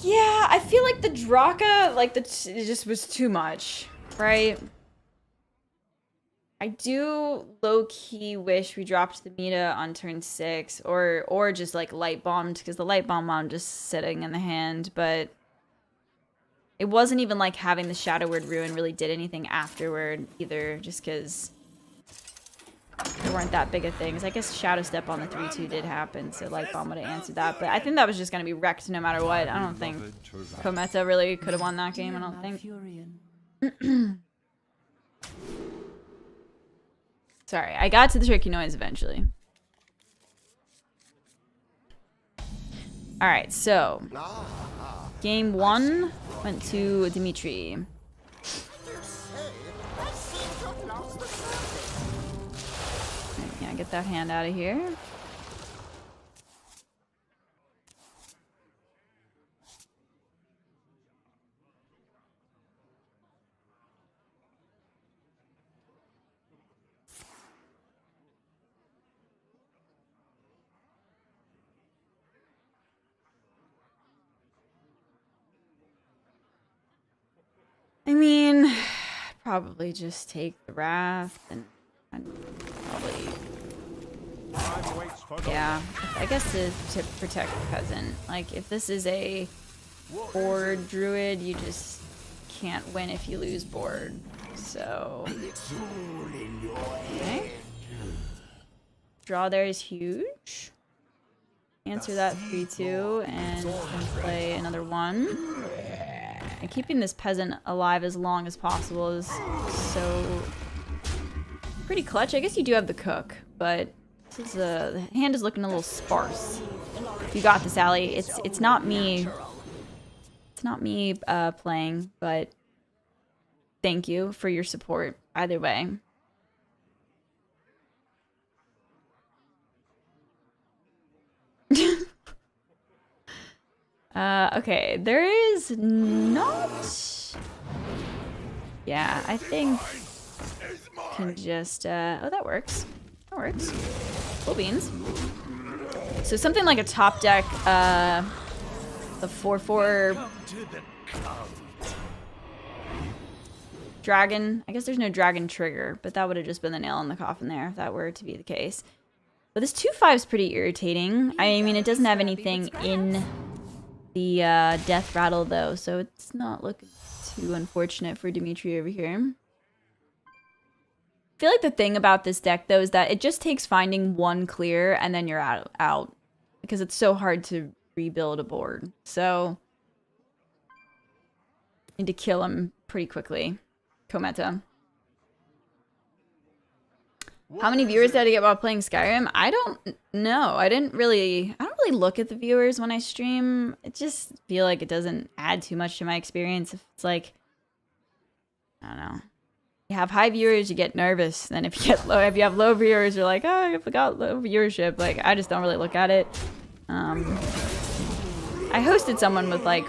Yeah, I feel like the Draka, like it just was too much, right? I do low-key wish we dropped the Mita on turn 6 or just like light bombed, because the light bomb wound just sitting in the hand, but it wasn't even like having the Shadow Word Ruin really did anything afterward either, just because there weren't that big of things. I guess Shadow Step on the 3/2 did happen, so light bomb would have answered that, but I think that was just going to be wrecked no matter what. I don't think Kometa really could have won that game, I don't think. Sorry, I got to the tricky noise eventually. Alright, so game 1 went to Dimitri. Yeah, get that hand out of here. I mean, probably just take the Wrath and probably, yeah, I guess to protect the peasant. Like, if this is a board druid, you just can't win if you lose board. So, okay. Draw there is huge. Answer that 3/2 and play another 1. And keeping this peasant alive as long as possible is so pretty clutch. I guess you do have the cook, but this is the hand is looking a little sparse. You got this, Allie. It's not me. It's not me playing, but thank you for your support either way. Okay, there is not... Yeah, I think... Can just, oh, that works. That works. Cool beans. So something like a top deck, the 4/4... dragon. I guess there's no dragon trigger, but that would have just been the nail in the coffin there if that were to be the case. But this 2/5 is pretty irritating. I mean, it doesn't have anything in the death rattle though, so it's not looking too unfortunate for Dimitri over here. I feel like the thing about this deck though is that it just takes finding one clear and then you're out because it's so hard to rebuild a board. So need to kill him pretty quickly. Kometa. How many viewers did I get while playing Skyrim? I don't know. I don't really look at the viewers when I stream. I just feel like it doesn't add too much to my experience. If it's like, I don't know. You have high viewers, you get nervous. Then if you have low viewers, you're like, oh, I forgot low viewership. Like, I just don't really look at it. I hosted someone with like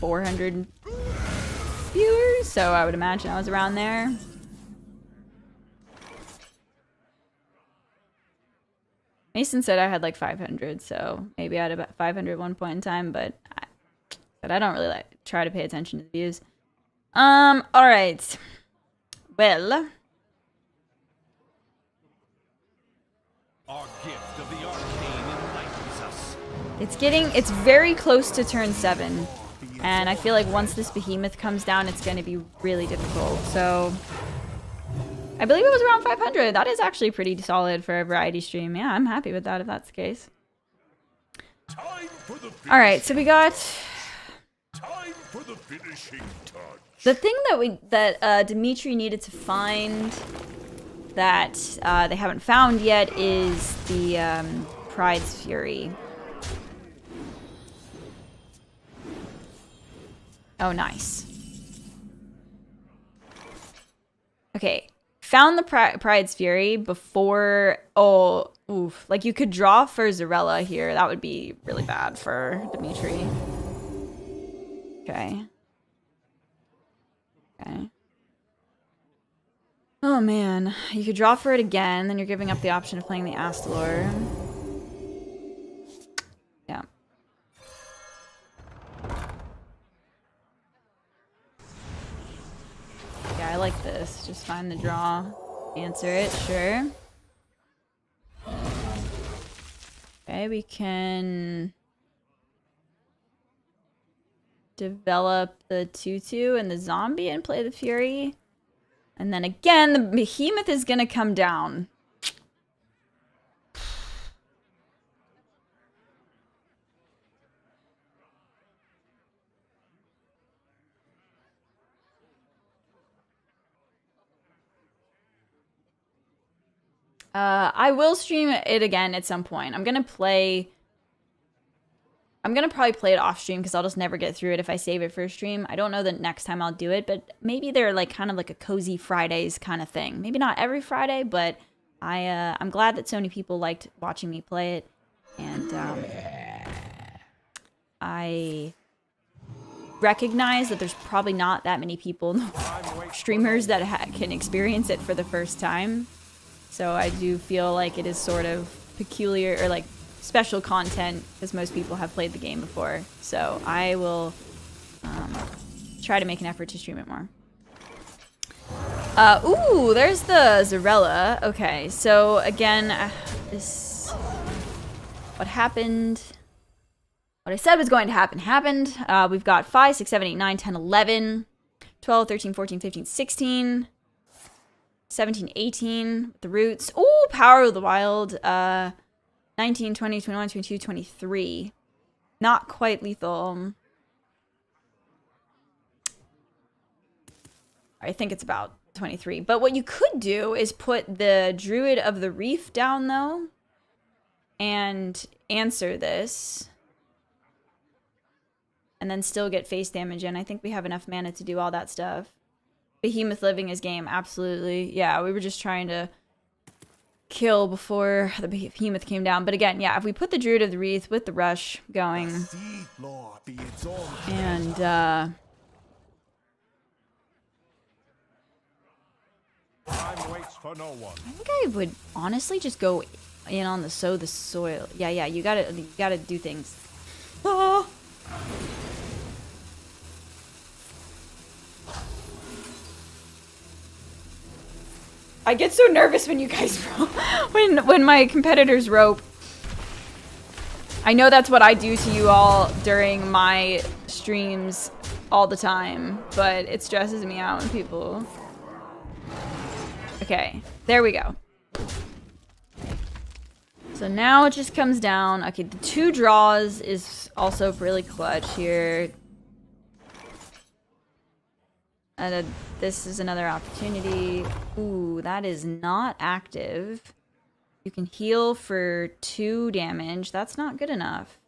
400 viewers, so I would imagine I was around there. Mason said I had like 500, so maybe I had about 500 at one point in time, but I don't really like try to pay attention to the views. All right. Well, Our gift of the arcane enlightens us. it's very close to turn 7, and I feel like once this behemoth comes down, it's going to be really difficult. So I believe it was around 500. That is actually pretty solid for a variety stream. Yeah, I'm happy with that if that's the case. Time for the All right, so we got time for the finishing touch. the thing that Dimitri needed to find that they haven't found yet is the Pride's Fury. Oh, nice. Okay. Found the Pride's Fury before... Oh, oof. Like, you could draw for Zarella here. That would be really bad for Dimitri. Okay. Okay. Oh, man. You could draw for it again, then you're giving up the option of playing the Astalor. Yeah. Yeah, I like this. Just find the draw. Answer it, sure. Okay, we can develop the 2/2 and the zombie and play the Fury. And then again, the behemoth is gonna come down. I will stream it again at some point. I'm gonna probably play it off stream because I'll just never get through it if I save it for a stream. I don't know the next time I'll do it, but maybe they're like kind of like a cozy Fridays kind of thing. Maybe not every Friday, but I'm glad that so many people liked watching me play it, and I recognize that there's probably not that many people, streamers that can experience it for the first time. So I do feel like it is sort of peculiar or like special content because most people have played the game before. So I will try to make an effort to stream it more. Ooh, there's the Zarella. Okay, so again, what happened, what I said was going to happen happened. We've got 5, 6, 7, 8, 9, 10, 11, 12, 13, 14, 15, 16, 17, 18, the roots. Ooh, Power of the Wild. 19, 20, 21, 22, 23. Not quite lethal. I think it's about 23. But what you could do is put the Druid of the Reef down, though, and answer this. And then still get face damage in. I think we have enough mana to do all that stuff. Behemoth living his game, absolutely. Yeah, we were just trying to kill before the behemoth came down. But again, yeah, if we put the Druid of the Wreath with the rush going, and Time waits for no one. I think I would honestly just go in on the sow the soil. Yeah, you gotta do things. Ah. I get so nervous when you guys rope. when my competitors rope. I know that's what I do to you all during my streams all the time, but it stresses me out when people... Okay, there we go. So now it just comes down. Okay, the 2 draws is also really clutch here. And this is another opportunity. Ooh, that is not active. You can heal for 2 damage. That's not good enough.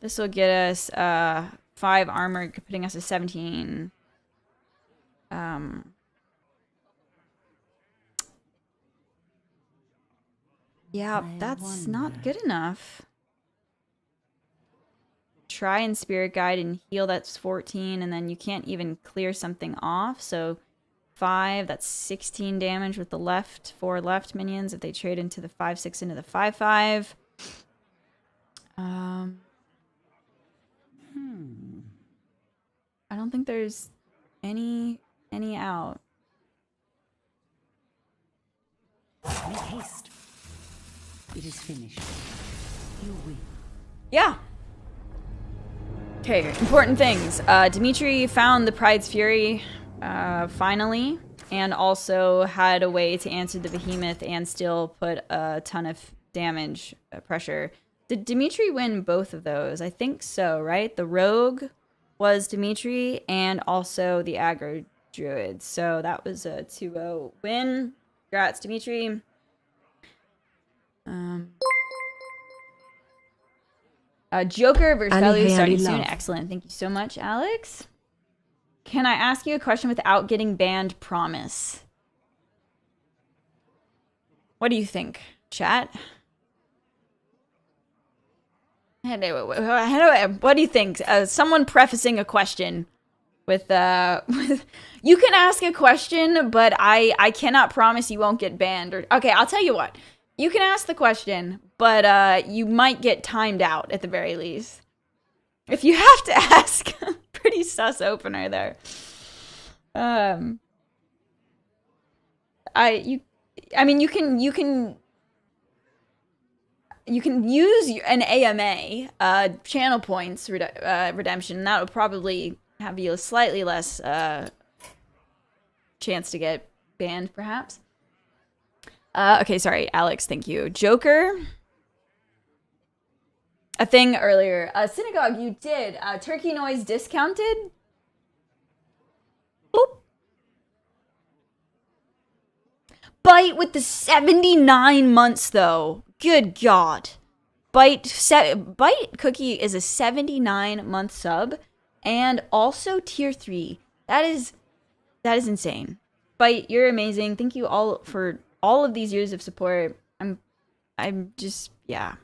This will get us 5 armor, putting us at 17. Yeah, that's not good enough. Try and Spirit Guide and heal, that's 14, and then you can't even clear something off, so 5, that's 16 damage with the left 4 left minions if they trade into the 5/6 into the 5/5. I don't think there's any out. Make haste. It is finished. You win. Yeah. Okay, important things. Dimitri found the Pride's Fury, finally, and also had a way to answer the Behemoth and still put a ton of damage pressure. Did Dimitri win both of those? I think so, right? The Rogue was Dimitri, and also the Aggro Druid. So that was a 2-0 win. Congrats, Dimitri. Joker versus Value starting soon. Excellent. Thank you so much, Alex. Can I ask you a question without getting banned? Promise. What do you think, chat? What do you think? Someone prefacing a question with you can ask a question, but I cannot promise you won't get banned. Or okay, I'll tell you what. You can ask the question, but you might get timed out at the very least. If you have to ask, pretty sus opener there. I mean, you can use an AMA, channel points redemption. That would probably have you a slightly less chance to get banned, perhaps. Okay, sorry, Alex, thank you. Joker. A thing earlier. Synagogue, you did. Turkey noise discounted. Boop. Bite with the 79 months, though. Good God. Bite Cookie is a 79-month sub. And also tier 3. That is insane. Bite, you're amazing. Thank you all for all of these years of support. I'm just, yeah.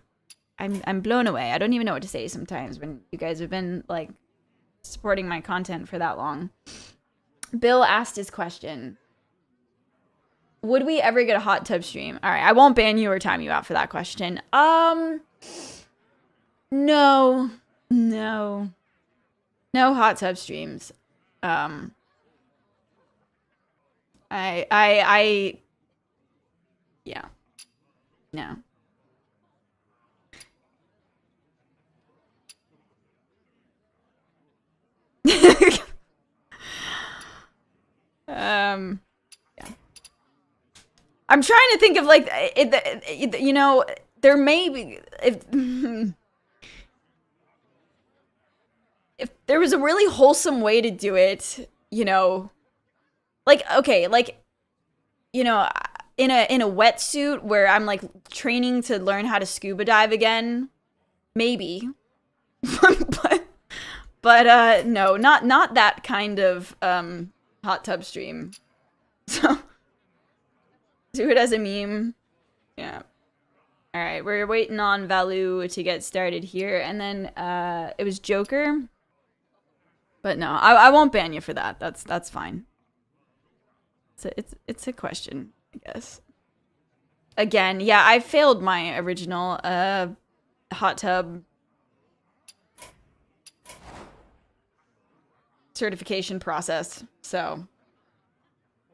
I'm blown away. I don't even know what to say sometimes when you guys have been like supporting my content for that long. Bill asked his question. Would we ever get a hot tub stream? All right, I won't ban you or time you out for that question. No hot tub streams. Yeah. No. Yeah. I'm trying to think of like you know, there may be if there was a really wholesome way to do it, you know, like okay, like you know, in a wetsuit where I'm like training to learn how to scuba dive again, maybe. but no, not that kind of hot tub stream. So do it as a meme. Yeah. All right, we're waiting on Valu to get started here, and then it was Joker. But no, I won't ban you for that. That's fine. It's a question, I guess. Again, yeah, I failed my original hot tub certification process. So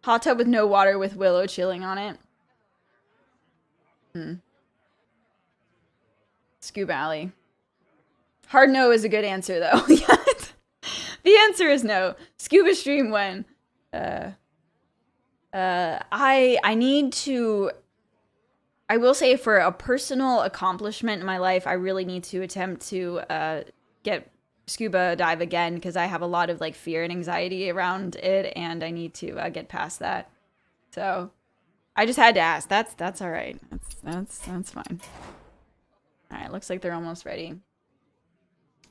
Hot tub with no water with Willow chilling on it. Scuba Alley. Hard no is a good answer though. Yeah. The answer is no. Scuba stream when? I need to. I will say for a personal accomplishment in my life, I really need to attempt to get scuba dive again because I have a lot of like fear and anxiety around it, and I need to get past that. So I just had to ask. That's all right. That's fine. All right, looks like they're almost ready.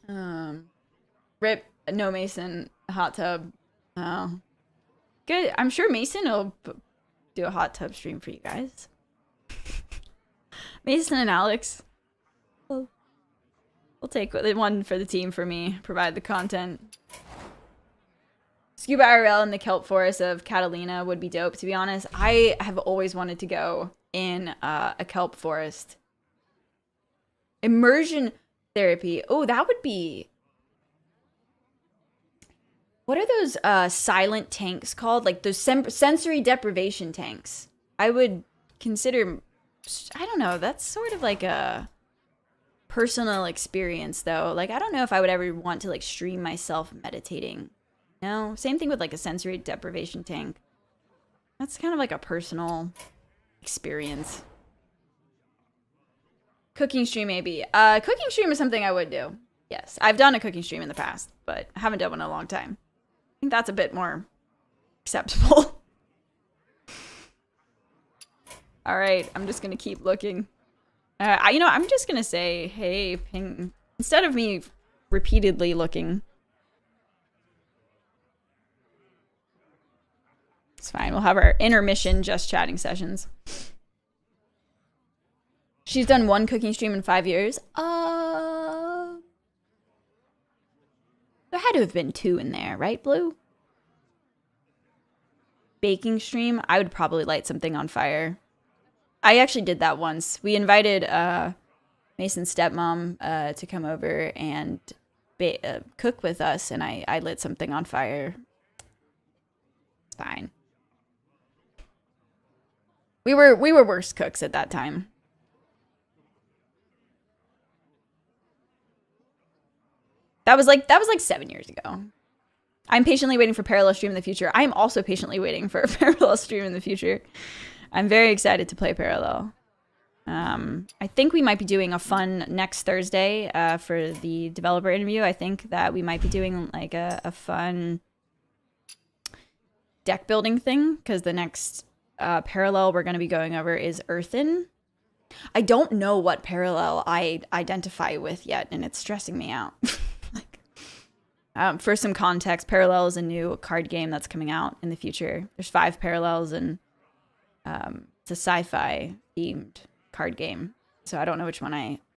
Rip no Mason hot tub. Oh, good. I'm sure Mason will do a hot tub stream for you guys. Mason and Alex. We'll take one for the team for me. Provide the content. Scuba IRL in the kelp forest of Catalina would be dope, to be honest. I have always wanted to go in a kelp forest. Immersion therapy. Oh, that would be... What are those silent tanks called? Like those sensory deprivation tanks. I would consider... I don't know. That's sort of like a personal experience, though. Like, I don't know if I would ever want to, like, stream myself meditating. No? Same thing with, like, a sensory deprivation tank. That's kind of like a personal experience. Cooking stream, maybe. Cooking stream is something I would do. Yes. I've done a cooking stream in the past, but I haven't done one in a long time. I think that's a bit more acceptable. All right, I'm just gonna keep looking. You know, I'm just gonna say, hey, ping, instead of me repeatedly looking. It's fine. We'll have our intermission just chatting sessions. She's done one cooking stream in 5 years. There had to have been 2 in there, right, Blue? Baking stream. I would probably light something on fire. I actually did that once. We invited Mason's stepmom to come over and cook with us, and I lit something on fire. It's fine. We were worse cooks at that time. That was like 7 years ago. I'm patiently waiting for Parallel stream in the future. I am also patiently waiting for a Parallel stream in the future. I'm very excited to play Parallel. I think we might be doing a fun next Thursday for the developer interview. I think that we might be doing like a fun deck building thing because the next Parallel we're going to be going over is Earthen. I don't know what Parallel I identify with yet, and it's stressing me out. For some context, Parallel is a new card game that's coming out in the future. There's 5 Parallels, and it's a sci-fi themed card game. So I don't know which one I